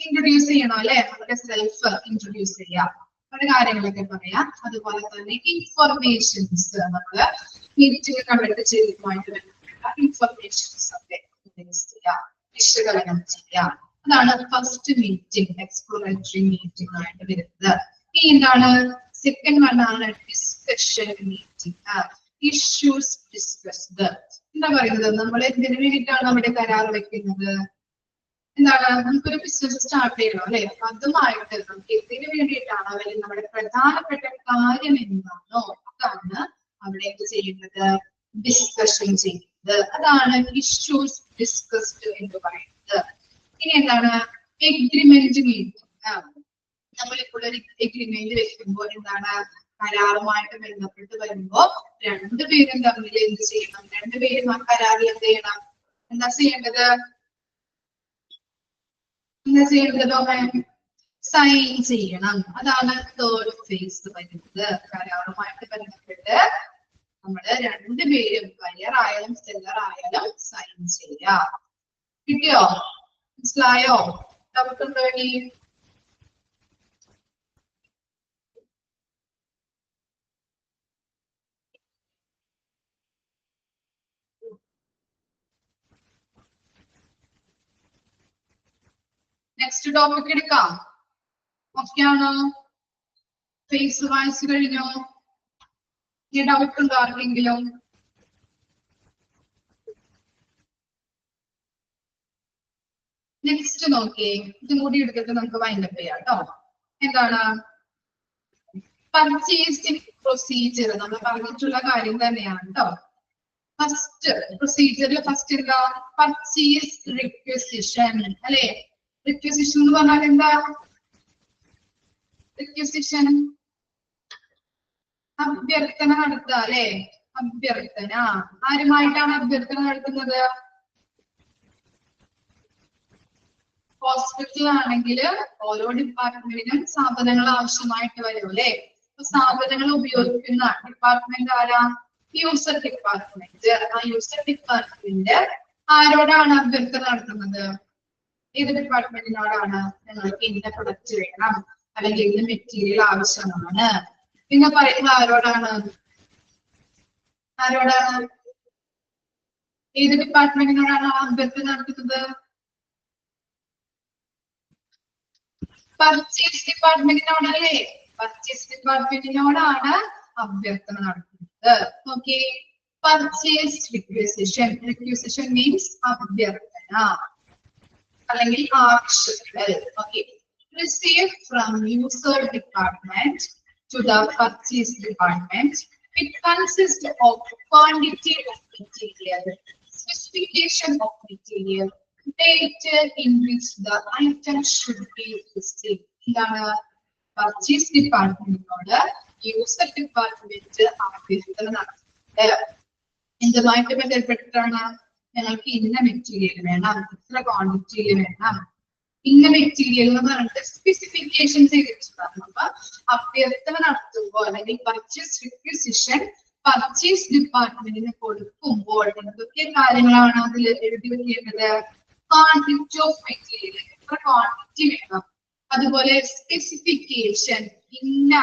ഇൻട്രൊഡ്യൂസ് ചെയ്യണം അല്ലെ? അവരുടെ സെൽഫ് ഇൻട്രൊഡ്യൂസ് ചെയ്യാം, അവരുടെ കാര്യങ്ങളൊക്കെ പറയാം. അതുപോലെ തന്നെ ഇൻഫർമേഷൻസ് നമ്മള് മീറ്റിംഗ് കണ്ടക്ട് ചെയ്തതുമായിട്ട് ബന്ധപ്പെട്ട ഇൻഫർമേഷൻസ് ഒക്കെ ചെയ്യാം, വിശകലനം ചെയ്യാം. അതാണ് ഫസ്റ്റ് മീറ്റിംഗ്, എക്സ്പ്ലോറേറ്ററി മീറ്റിംഗ് ആയിട്ട് വരുന്നത്. ഈ എന്താണ്? സെക്കൻഡ് വൺ ആണ് ഡിസ്കഷൻ മീറ്റിംഗ്. Issues discussed. എന്താ പറയുന്നത്? നമ്മൾ എന്തിനു വേണ്ടിയിട്ടാണ് അവിടെ കരാർ വെക്കുന്നത്? എന്താണ്? നമുക്കൊരു ബിസിനസ് സ്റ്റാർട്ട് ചെയ്യണം അല്ലെ? അതുമായിട്ട് നമുക്ക് എന്തിനു വേണ്ടിയിട്ടാണ് അവർ നമ്മുടെ പ്രധാനപ്പെട്ട കാര്യം എന്താണോ അതാണ് അവിടെ എന്ത് ചെയ്യുന്നത്? ഡിസ്കഷൻ ചെയ്യുന്നത്. അതാണ് ഇഷ്യൂസ് ഡിസ്കസ്ഡ് എന്ന് പറയുന്നത്. ഇനി എന്താണ്? Agreement meeting. നമ്മളിപ്പോൾ ഒരു എഗ്രിമെന്റ് വെക്കുമ്പോൾ എന്താണ്? കരാറുമായിട്ട് ബന്ധപ്പെട്ട് വരുമ്പോ രണ്ടുപേരും തമ്മിൽ എന്ത് ചെയ്യണം? രണ്ടുപേരും ആ കരാറിൽ എന്ത് ചെയ്യണം? എന്താ ചെയ്യേണ്ടത്? എന്താ ചെയ്യേണ്ടത്? സൈൻ ചെയ്യണം. അതാണ് തേർഡ് ഫേസ് വരുന്നത്. കരാറുമായിട്ട് ബന്ധപ്പെട്ട് നമ്മള് രണ്ടുപേരും ബയർ ആയാലും സെല്ലർ ആയാലും സൈൻ ചെയ്യാം. കിട്ടിയോ? മനസ്സിലായോ? ഡൗട്ട് ഉണ്ടോ ഇനി? നെക്സ്റ്റ് ടോപ്പിക് എടുക്കാം. ഓക്കെ ആണോ? ഫേസ് വായിച്ചു കഴിഞ്ഞോ? ഈ ഡൗട്ട് ഉണ്ടോ ആർക്കെങ്കിലും? നെക്സ്റ്റ് നോക്കിയേ, ഇതും കൂടി എടുത്തിട്ട് നമുക്ക് വൈൻഡപ്പ് ചെയ്യാം കേട്ടോ. എന്താണ്? പർച്ചേസിംഗ് പ്രൊസീജിയർ നമ്മൾ പറഞ്ഞിട്ടുള്ള കാര്യം തന്നെയാണ് കേട്ടോ. ഫസ്റ്റ് പ്രൊസീജിയറിൽ ഫസ്റ്റ് എന്താ? പർച്ചേസ് റിക്വസിഷൻ അല്ലെ? റിക്വസിഷൻ എന്ന് പറഞ്ഞാൽ എന്താ? റിക്വസിഷൻ അഭ്യർത്ഥന നടത്തുക അല്ലെ? അഭ്യർത്ഥന. ആരുമായിട്ടാണ് അഭ്യർത്ഥന നടത്തുന്നത്? ഹോസ്പിറ്റൽ ആണെങ്കിൽ ഓരോ ഡിപ്പാർട്ട്മെന്റിനും സാധനങ്ങൾ ആവശ്യമായിട്ട് വരും അല്ലെ. അപ്പൊ സാധനങ്ങൾ ഉപയോഗിക്കുന്ന ഡിപ്പാർട്ട്മെന്റ് ആരാ? User department. ആ യൂസർ ഡിപ്പാർട്ട്മെന്റ് ആരോടാണ് അഭ്യർത്ഥന നടത്തുന്നത്? ഏത് ഡിപ്പാർട്ട്മെന്റിനോടാണ്? നിങ്ങൾക്ക് ഇന്ന പ്രൊഡക്റ്റ് വേണം അല്ലെങ്കിൽ ഇന്ന മെറ്റീരിയൽ ആവശ്യമാണ് എന്ന് പറയുന്നത് ആരോടാണ്? ആരോടാണ്? ഏത് ഡിപ്പാർട്ട്മെന്റിനോടാണ് അഭ്യർത്ഥന നടത്തുന്നത്? പർച്ചേസ് ഡിപ്പാർട്ട്മെന്റിനോടല്ലേ? പർച്ചേസ് ഡിപ്പാർട്ട്മെന്റിനോടാണ് അഭ്യർത്ഥന നടത്തുന്നത്. Okay, purchase requisition. Requisition means അഭ്യർത്ഥന അല്ലെങ്കിൽ ആവശ്യങ്ങൾ. Okay, receive from user department to the purchase department. It consists of quantity of material, specification of material, date in which the item should be received. എന്താണ്? Purchase ഡിപ്പാർട്ട്മെന്റിനോട് user department അഭ്യർത്ഥന നടത്തുന്നത് എന്തുമായിട്ട് ബന്ധപ്പെട്ടിട്ടാണ്? ഞങ്ങൾക്ക് ഇന്ന material വേണം, ഇത്ര ക്വാണ്ടിറ്റിയിൽ വേണം, ഇന്ന മെറ്റീരിയൽ എന്ന് പറഞ്ഞിട്ട് സ്പെസിഫിക്കേഷൻ ചെയ്തിട്ടുണ്ടാകും. അപ്പൊ അഭ്യർത്ഥന നടത്തുമ്പോൾ അല്ലെങ്കിൽ പർച്ചേസ് റിക്വസിഷൻ പർച്ചേസ് ഡിപ്പാർട്ട്മെന്റിന് കൊടുക്കുമ്പോൾ എന്തൊക്കെ കാര്യങ്ങളാണ് അതിൽ എഴുതി വെക്കേണ്ടത്? ക്വാണ്ടിറ്റി ഓഫ് മെറ്റീരിയൽ, എത്ര ക്വാണ്ടിറ്റി വേണം, അതുപോലെ സ്പെസിഫിക്കേഷൻ, ഇന്ന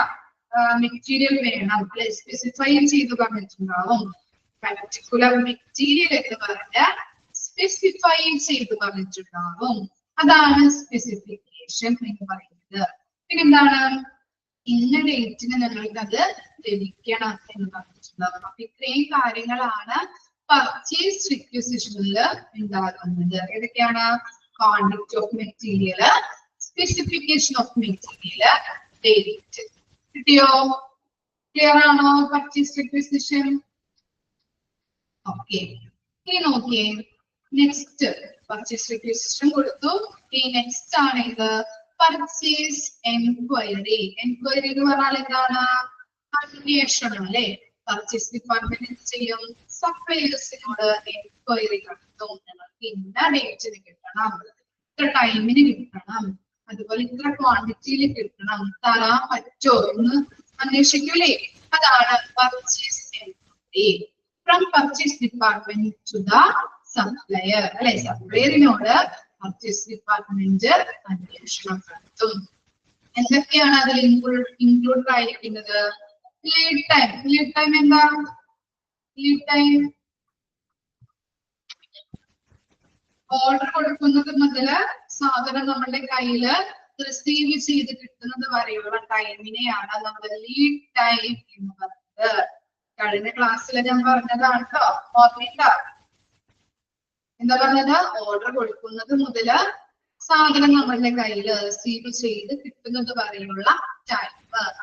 മെറ്റീരിയൽ വേണം അല്ലെ, സ്പെസിഫൈ ചെയ്ത് പറഞ്ഞിട്ടുണ്ടാവും. പർട്ടിക്കുലർ മെറ്റീരിയൽ എന്ന് പറഞ്ഞാൽ സ്പെസിഫൈ ചെയ്ത് പറഞ്ഞിട്ടുണ്ടാവും. അതാണ് സ്പെസിഫിക്കേഷൻ എന്ന് പറയുന്നത്. പിന്നെന്താണ്? ഇന്ന ഡേറ്റിന് നിങ്ങൾക്ക് അത് ലഭിക്കണം എന്ന് പറഞ്ഞിട്ടുണ്ടാവും. അപ്പൊ ഇത്രയും കാര്യങ്ങളാണ് പർച്ചേസ് റിക്വസിഷനിൽ ഉണ്ടാകുന്നത്. ഏതൊക്കെയാണ്? Quantity of material, specification of material, date. കിട്ടിയോ? ക്ലിയർ ആണോ പർച്ചേസ് റിക്വസിഷൻ? ഓക്കെ, ഇനി നോക്കിയേ നെക്സ്റ്റ്. പർച്ചേസ് റിക്വസിഷൻ കൊടുത്തു. ഈ നെക്സ്റ്റ് ആണ് ഇത് പർച്ചേസ് എൻക്വയറി. എൻക്വയറി എന്ന് പറഞ്ഞാൽ എന്താണ്? അന്വേഷണം അല്ലെ. പർച്ചേസ് ഡിപ്പാർട്ട്മെന്റ് എന്ത് ചെയ്യും? സപ്ലയേഴ്സിനോട് എൻക്വയറി നടത്തും. ഞങ്ങൾക്ക് ഇന്ന ഡേറ്റിന് കിട്ടണം, ഇത്ര ടൈമിന് കിട്ടണം, അതുപോലെ ഇത്ര ക്വാണ്ടിറ്റിയിൽ കിട്ടണം, തരാൻ പറ്റോ എന്ന് അന്വേഷിക്കൂലേ? അതാണ് purchase enquiry. From purchase department to the supplier അല്ലെ. സപ്ലയറിനോട് പർച്ചേസ് ഡിപ്പാർട്ട്മെന്റ് അന്വേഷണം നടത്തും. എന്തൊക്കെയാണ് അതിൽ ഇൻക്ലൂഡ് ആയിരിക്കുന്നത്? Lead time. ലീഡ് ടൈം എന്താ? ലീഡ് ടൈം ഓർഡർ കൊടുക്കുന്നത് മുതല് സാധനം നമ്മുടെ കയ്യില് റിസീവ് ചെയ്ത് കിട്ടുന്നത് വരെയുള്ള ടൈമിനെയാണ് നമ്മൾ ലീഡ് ടൈം എന്ന് പറയുന്നത്. കഴിഞ്ഞ ക്ലാസ്സിൽ ഞാൻ പറഞ്ഞതാണ് കേട്ടോ, ഓർമ്മയുണ്ടോ? എന്താ പറഞ്ഞത്? ഓർഡർ കൊടുക്കുന്നത് മുതല് സാധനം നമ്മളുടെ കയ്യിൽ റിസീവ് ചെയ്ത് കിട്ടുന്നത് വരെയുള്ള ടൈം,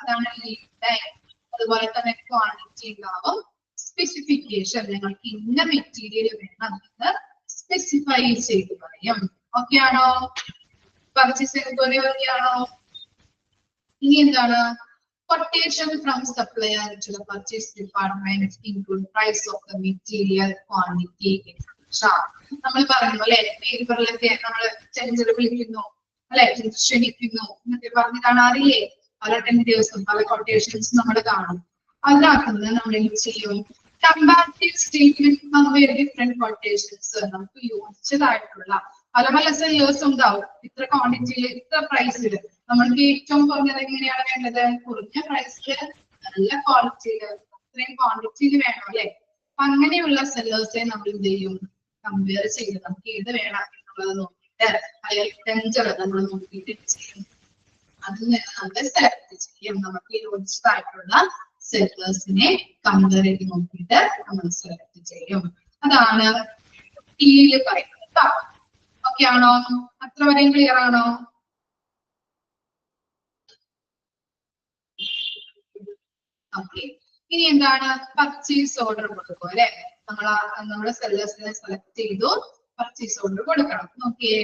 അതാണ് ലീഡ് ടൈം. അതുപോലെ തന്നെ ക്വാണ്ടിറ്റി ഉണ്ടാവും, സ്പെസിഫിക്കേഷൻ, ഞങ്ങൾക്ക് ഇന്ന മെറ്റീരിയൽ വേണം എന്ന് സ്പെസിഫൈ ചെയ്ത് പറയും. ഓക്കെ ആണോ? പർച്ചേസ് എൻക്വയറി ഓക്കെ ആണോ? ഇനി എന്താണ്? quotation from supplier to the purchase department include price of the material, quantity, etc. നമ്മൾ പറഞ്ഞു അല്ലെ, പേപ്പറിലൊക്കെ നമ്മൾ ചെഞ്ചില് വിളിക്കുന്നു അല്ലെ, ക്ഷണിക്കുന്നു എന്നൊക്കെ പറഞ്ഞ് കാണാറില്ലേ? പല ടെൻഡേഴ്സും പല കൊട്ടേഷൻസും നമ്മൾ കാണും. അതിനകത്ത് നമ്മൾ എന്ത് ചെയ്യും? കമ്പാരിറ്റീവ് സ്റ്റേറ്റ്മെന്റ് ഡിഫറെന്റ് കൊട്ടേഷൻസ് നമുക്ക് യോജിച്ചതായിട്ടുള്ള പല പല സെല്ലേഴ്സ് ഉണ്ടാവും. ഇത്ര ക്വാണ്ടിറ്റിയിൽ ഇത്ര പ്രൈസിൽ നമ്മൾക്ക് ഏറ്റവും കുറഞ്ഞത് എങ്ങനെയാണ് വേണ്ടത്? കുറഞ്ഞ പ്രൈസിൽ നല്ല ക്വാളിറ്റിയിൽ ഇത്രയും ക്വാണ്ടിറ്റിയിൽ വേണം അല്ലെ. അപ്പൊ അങ്ങനെയുള്ള സെല്ലേഴ്സെ നമ്മൾ എന്ത് ചെയ്യും? കമ്പയർ ചെയ്ത് നമുക്ക് ഏത് വേണം എന്നുള്ളത് നോക്കിയിട്ട് അല്ലെങ്കിൽ ടെൻഡർ നമ്മൾ നോക്കിയിട്ട് ചെയ്യും. അതിൽ നിന്ന് നമ്മൾ സെലക്ട് ചെയ്യും. നമുക്ക് യോജിച്ചതായിട്ടുള്ള സെല്ലേഴ്സിനെ കമ്പയർ ചെയ്ത് നോക്കിയിട്ട് നമ്മൾ സെലക്ട് ചെയ്യും. അതാണ് ടീയിൽ പറയുന്നത്. ഓക്കെ ആണോ? അത്ര വരെയും ക്ലിയർ ആണോ? ഓക്കെ, ഇനി എന്താണ്? പർച്ചേസ് ഓർഡർ കൊടുക്കും അല്ലെ. നമ്മുടെ സെല്ലേഴ്സിനെ സെലക്ട് ചെയ്തു പർച്ചേസ് ഓർഡർ കൊടുക്കണം. നോക്കിയേ,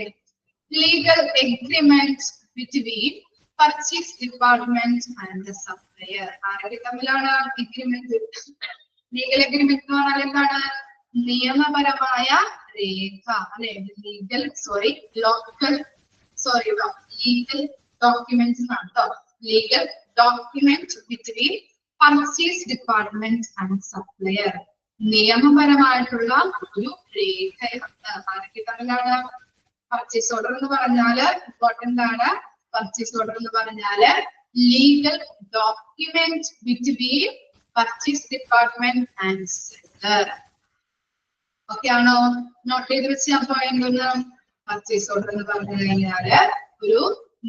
legal agreement between purchase department and the supplier. ആരൊക്കെ തമ്മിലാണ് എഗ്രിമെന്റ്? ലീഗൽ എഗ്രിമെന്റ് എന്ന് പറഞ്ഞാൽ എന്താണ്? നിയമപരമായ രേഖ അല്ലെ. ലോക്കൽ സോറി ലീഗൽ ഡോക്യുമെന്റ്സ് എന്നാണ് കേട്ടോ. Legal document between purchase department and supplier. നിയമപരമായിട്ടുള്ള ഒരു രേഖയാണ്. ആരൊക്കെ തമ്മിലാണ്? പർച്ചേസ് ഓർഡർ എന്ന് പറഞ്ഞാല് ഇമ്പോർട്ടന്റ് ആണ്. പർച്ചേസ് ഓർഡർ എന്ന് പറഞ്ഞാല് legal document between purchase department and seller. Okay ആണോ? നോട്ട് ചെയ്ത് വെച്ച് ഞാൻ പറയുന്നത് പർച്ചേസ് ഓർഡർ എന്ന് പറഞ്ഞു കഴിഞ്ഞാല് ഒരു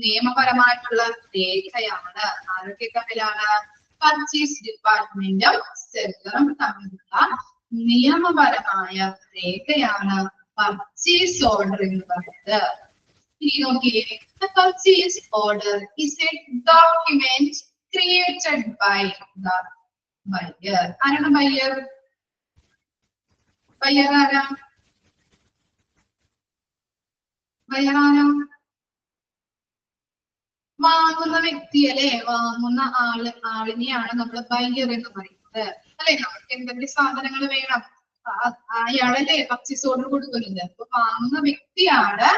നിയമപരമായിട്ടുള്ള രേഖയാണ്. ആരൊക്കെ തമ്മിലാണ്? പർച്ചേസ് ഡിപ്പാർട്ട്മെന്റും സെല്ലറും തമ്മിലുള്ള നിയമപരമായ രേഖയാണ് പർച്ചേസ് ഓർഡർ എന്ന് പറയുന്നത്. ഇനി നോക്കിയേ, purchase order is a document created by the buyer. ആരാണ് ബയ്യർ? ബയ്യർ ആരാ? ബയ്യർ ആരാ? വാങ്ങുന്ന വ്യക്തി അല്ലെ? വാങ്ങുന്ന ആളിനെയാണ് നമ്മൾ ബയ്യർ എന്ന് പറയുന്നത് അല്ലെ? നമുക്ക് എന്തൊക്കെ സാധനങ്ങൾ വേണം, അയാളല്ലേ പർച്ചേസ് ഓർഡർ കൊടുക്കുന്നത്. അപ്പൊ വാങ്ങുന്ന വ്യക്തിയാണ്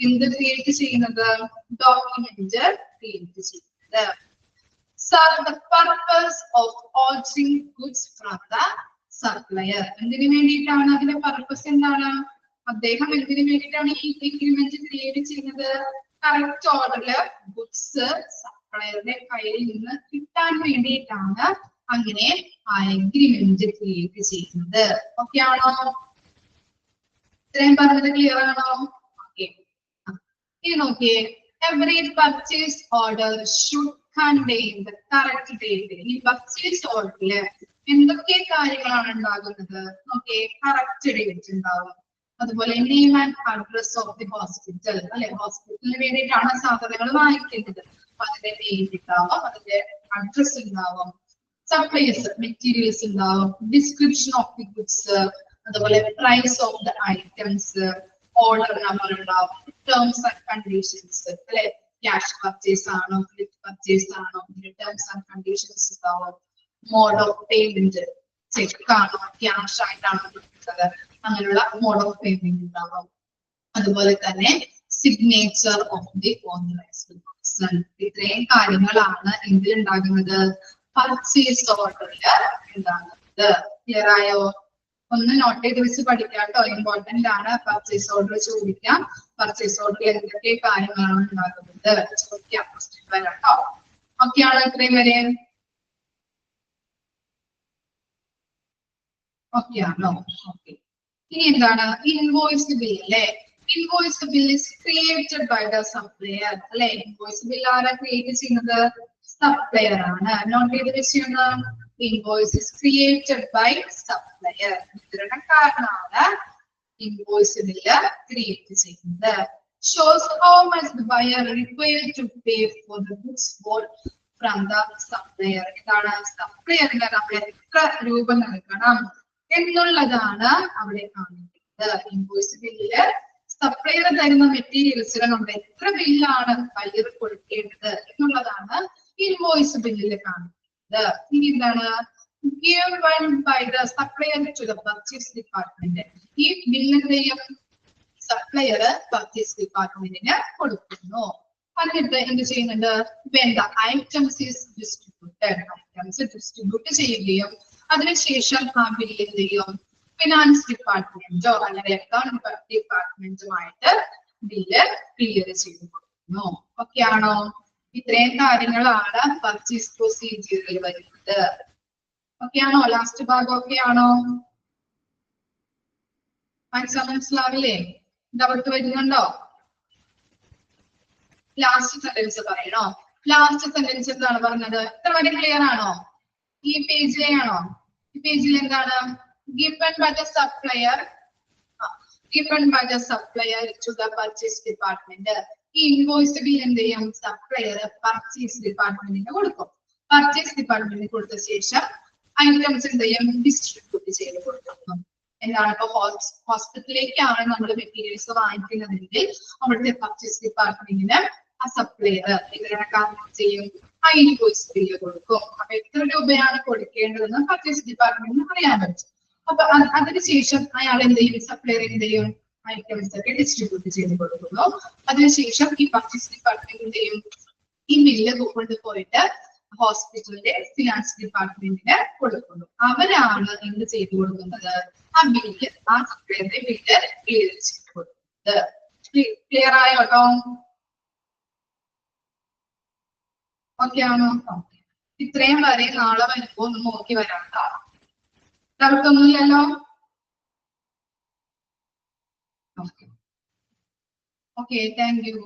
എന്ത് ക്രിയേറ്റ് ചെയ്യുന്നത്? ഡോക്യുമെന്റ് ക്രിയേറ്റ് ചെയ്യുന്നത്. The purpose of ordering goods from the supplier. എന്തിനു വേണ്ടിയിട്ടാണ്? അതിന്റെ പർപ്പസ് എന്താണ്? അദ്ദേഹം എന്തിനു വേണ്ടിയിട്ടാണ് ഈ എഗ്രിമെന്റ് ക്രിയേറ്റ് ചെയ്യുന്നത്? കറക്റ്റ് ഓർഡറില് ഗുഡ്സ് സപ്ലയറുടെ കയ്യിൽ നിന്ന് കിട്ടാൻ വേണ്ടിയിട്ടാണ് അങ്ങനെ ആ എഗ്രിമെന്റ് ക്രിയേറ്റ് ചെയ്യുന്നത്. ഓക്കെ ആണോ? ഇത്രയും പറഞ്ഞത് ക്ലിയർ ആണോ? ഓക്കെ. ഇനി നോക്കിയേ, every purchase order should contain the correct date. ഈ പർച്ചേസ് ഓർഡറില് എന്തൊക്കെ കാര്യങ്ങളാണ് ഉണ്ടാകുന്നത്? നോക്കിയേ, കറക്റ്റ് ഡേറ്റ് ഉണ്ടാവും. അതുപോലെ name and address of the hospital അല്ലെ? ഹോസ്പിറ്റലിന് വേണ്ടിയിട്ടാണ് സാധനങ്ങൾ വാങ്ങിക്കുന്നത്. അപ്പൊ അതിന്റെ നെയിം ഉണ്ടാവും, അതിന്റെ അഡ്രസ് ഉണ്ടാവും, സപ്ലൈസ് മെറ്റീരിയൽസ് ഉണ്ടാവും, ഡിസ്ക്രിപ്ഷൻ ഓഫ് ദി ഗുഡ്സ്, അതുപോലെ price of the items, order number ഉണ്ടാവും, ടേംസ് ആൻഡ് കണ്ടീഷൻസ് അല്ലെ? ക്യാഷ് പർച്ചേസ് ആണോ, ക്രെഡിറ്റ് പർച്ചേസ് ആണോ, ടേംസ് ആൻഡ് കണ്ടീഷൻസ് ഉണ്ടാവും, മോഡ് ഓഫ് പേയ്മെന്റ്, ചെക്ക് ആണോ ക്യാഷ് ആയിട്ടാണോ കൊടുക്കുന്നത്, അങ്ങനെയുള്ള മോഡ് ഓഫ് പേയ്മെന്റ് ഉണ്ടാവും. അതുപോലെ തന്നെ signature of the authorised person. ഇത്രയും കാര്യങ്ങളാണ് എന്തിലുണ്ടാകുന്നത്? പർച്ചേസ് ഓർഡറിൽ ഉണ്ടാകുന്നത്. ക്ലിയർ ആയോ? ഒന്ന് നോട്ട് ചെയ്ത് വെച്ച് പഠിക്കാട്ടോ, ഇമ്പോർട്ടന്റ് ആണ്. പർച്ചേസ് ഓർഡർ ചോദിക്കാം. പർച്ചേസ് ഓർഡറിൽ എന്തൊക്കെ കാര്യങ്ങളാണ് ഉണ്ടാകുന്നത് ചോദിക്കാം, ക്വസ്റ്റ്യൻ വരാട്ടോ. ഓക്കെ ആണോ ഇത്രയും വരെ? ഓക്കെ ആണോ? ഓക്കെ. ഇനി എന്താണ് ഇൻവോയ്സ് ബിൽ അല്ലെ? Invoice bill is created by the supplier അല്ലെ? ഇൻവോയ്സ് ബിൽ ആരാ ക്രിയേറ്റ് ചെയ്യുന്നത്? സപ്ലയർ ആണ്. നോട്ട് ചെയ്ത് വെച്ചിരുന്ന invoice is created by supplier. വിതരണക്കാരനാണ് ഇൻവോയ്സ് ബിൽ ക്രിയേറ്റ് ചെയ്യുന്നത്. Shows how much the buyer required to pay for the goods bought from the supplier. ഇതാണ് സപ്ലയറിന് നമ്മൾ എത്ര രൂപ നൽകണം എന്നുള്ളതാണ് അവിടെ കാണിക്കുന്നത്. ഇൻവോയ്സ് ബില്ലില് സപ്ലയർ തരുന്ന മെറ്റീരിയൽസിന് നമ്മൾ എത്ര ബില്ലാണ് ബയർ കൊടുക്കേണ്ടത് എന്നുള്ളതാണ് ഇൻവോയ്സ് ബില്ലിൽ കാണിക്കുന്നത്. ഇനി എന്താണ് given by the supplier to the purchase department. ഈ ബില്ലിന്റെയും സപ്ലയർ പർച്ചേസ് ഡിപ്പാർട്ട്മെന്റിന് കൊടുക്കുന്നു. എന്നിട്ട് എന്ത് ചെയ്യുന്നുണ്ട്? when the items is distributed, items distribute ചെയ്യുകയും അതിനുശേഷം ആ ബില്ലിന്റെയും ഫിനാൻസ് ഡിപ്പാർട്ട്മെന്റോ അല്ലെങ്കിൽ അക്കൗണ്ട് ഡിപ്പാർട്ട്മെന്റുമായിട്ട് ബില്ല് ക്ലിയർ ചെയ്ത് കൊടുക്കുന്നു. ഓക്കെ ആണോ? ഇത്രയും കാര്യങ്ങളാണ് പർച്ചേസ് പ്രൊസീജിയറിൽ വരുന്നത്. ഓക്കെ ആണോ? ലാസ്റ്റ് ഭാഗം ഓക്കെ ആണോ? മനസ്സിലാവില്ലേ? ഡൗട്ട് വരുന്നുണ്ടോ? ലാസ്റ്റ് സെന്റൻസ് പറയണോ? ലാസ്റ്റ് സെന്റൻസ് എന്താണ് പറഞ്ഞത്? ഇത്ര വരെ ക്ലിയർ ആണോ? ഈ പേജിലെയാണോ? ഈ പേജിൽ എന്താണ്? given by the supplier to the purchase department. ഈ ഇൻവോയ്സ് ബിൽ എന്ത് ചെയ്യും? സപ്ലയർ പർച്ചേസ് ഡിപ്പാർട്ട്മെന്റിന് കൊടുക്കും. പർച്ചേസ് ഡിപ്പാർട്ട്മെന്റിന് കൊടുത്ത ശേഷം ഐറ്റംസ് എന്ത് ചെയ്യും? ഡിസ്ട്രിബ്യൂട്ട് ചെയ്ത് കൊടുക്കും. എന്താണ്? ഇപ്പൊ ഹോസ്പിറ്റലിലേക്കാണ് നമ്മൾ മെറ്റീരിയൽസ് വാങ്ങിക്കുന്നതെങ്കിൽ അവിടുത്തെ പർച്ചേസ് ഡിപ്പാർട്ട്മെന്റിന് ആ സപ്ലയർ വിതരണക്കാരൻ ചെയ്യും? ആ ഇൻവോയ്സ് ബില്ല് കൊടുക്കും. അപ്പൊ എത്ര രൂപയാണ് കൊടുക്കേണ്ടതെന്ന് പർച്ചേസ് ഡിപ്പാർട്ട്മെന്റിന് അറിയാൻ പറ്റും. അപ്പൊ അതിനുശേഷം അയാൾ എന്ത് ചെയ്യും? സപ്ലയർ എന്ത് ചെയ്യും? ഐറ്റംസ് ഒക്കെ ഡിസ്ട്രിബ്യൂട്ട് ചെയ്ത് കൊടുക്കുന്നു. അതിനുശേഷം ഈ പർച്ചേസ് ഡിപ്പാർട്ട്മെന്റിന്റെയും ഈ ബില്ല് കൊണ്ടുപോയിട്ട് ഹോസ്പിറ്റലിന്റെ ഫിനാൻസ് ഡിപ്പാർട്ട്മെന്റിന് കൊടുക്കുന്നു. അവരാണ് എന്ത് ചെയ്തു കൊടുക്കുന്നത്, ആ ബില്ല് ആ സപ്ലൈയുടെ ബില്ല് ക്ലിയർ ചെയ്ത് കൊടുക്കുന്നത്. ക്ലിയർ ആയോ കേട്ടോ? ഓക്കെ ആണോ? ഇത്രയും വരെ നാളെ വരുമ്പോ ഒന്ന് നോക്കി വരാം. ഡൗട്ട് ഒന്നുമില്ലല്ലോ? Okay, thank you.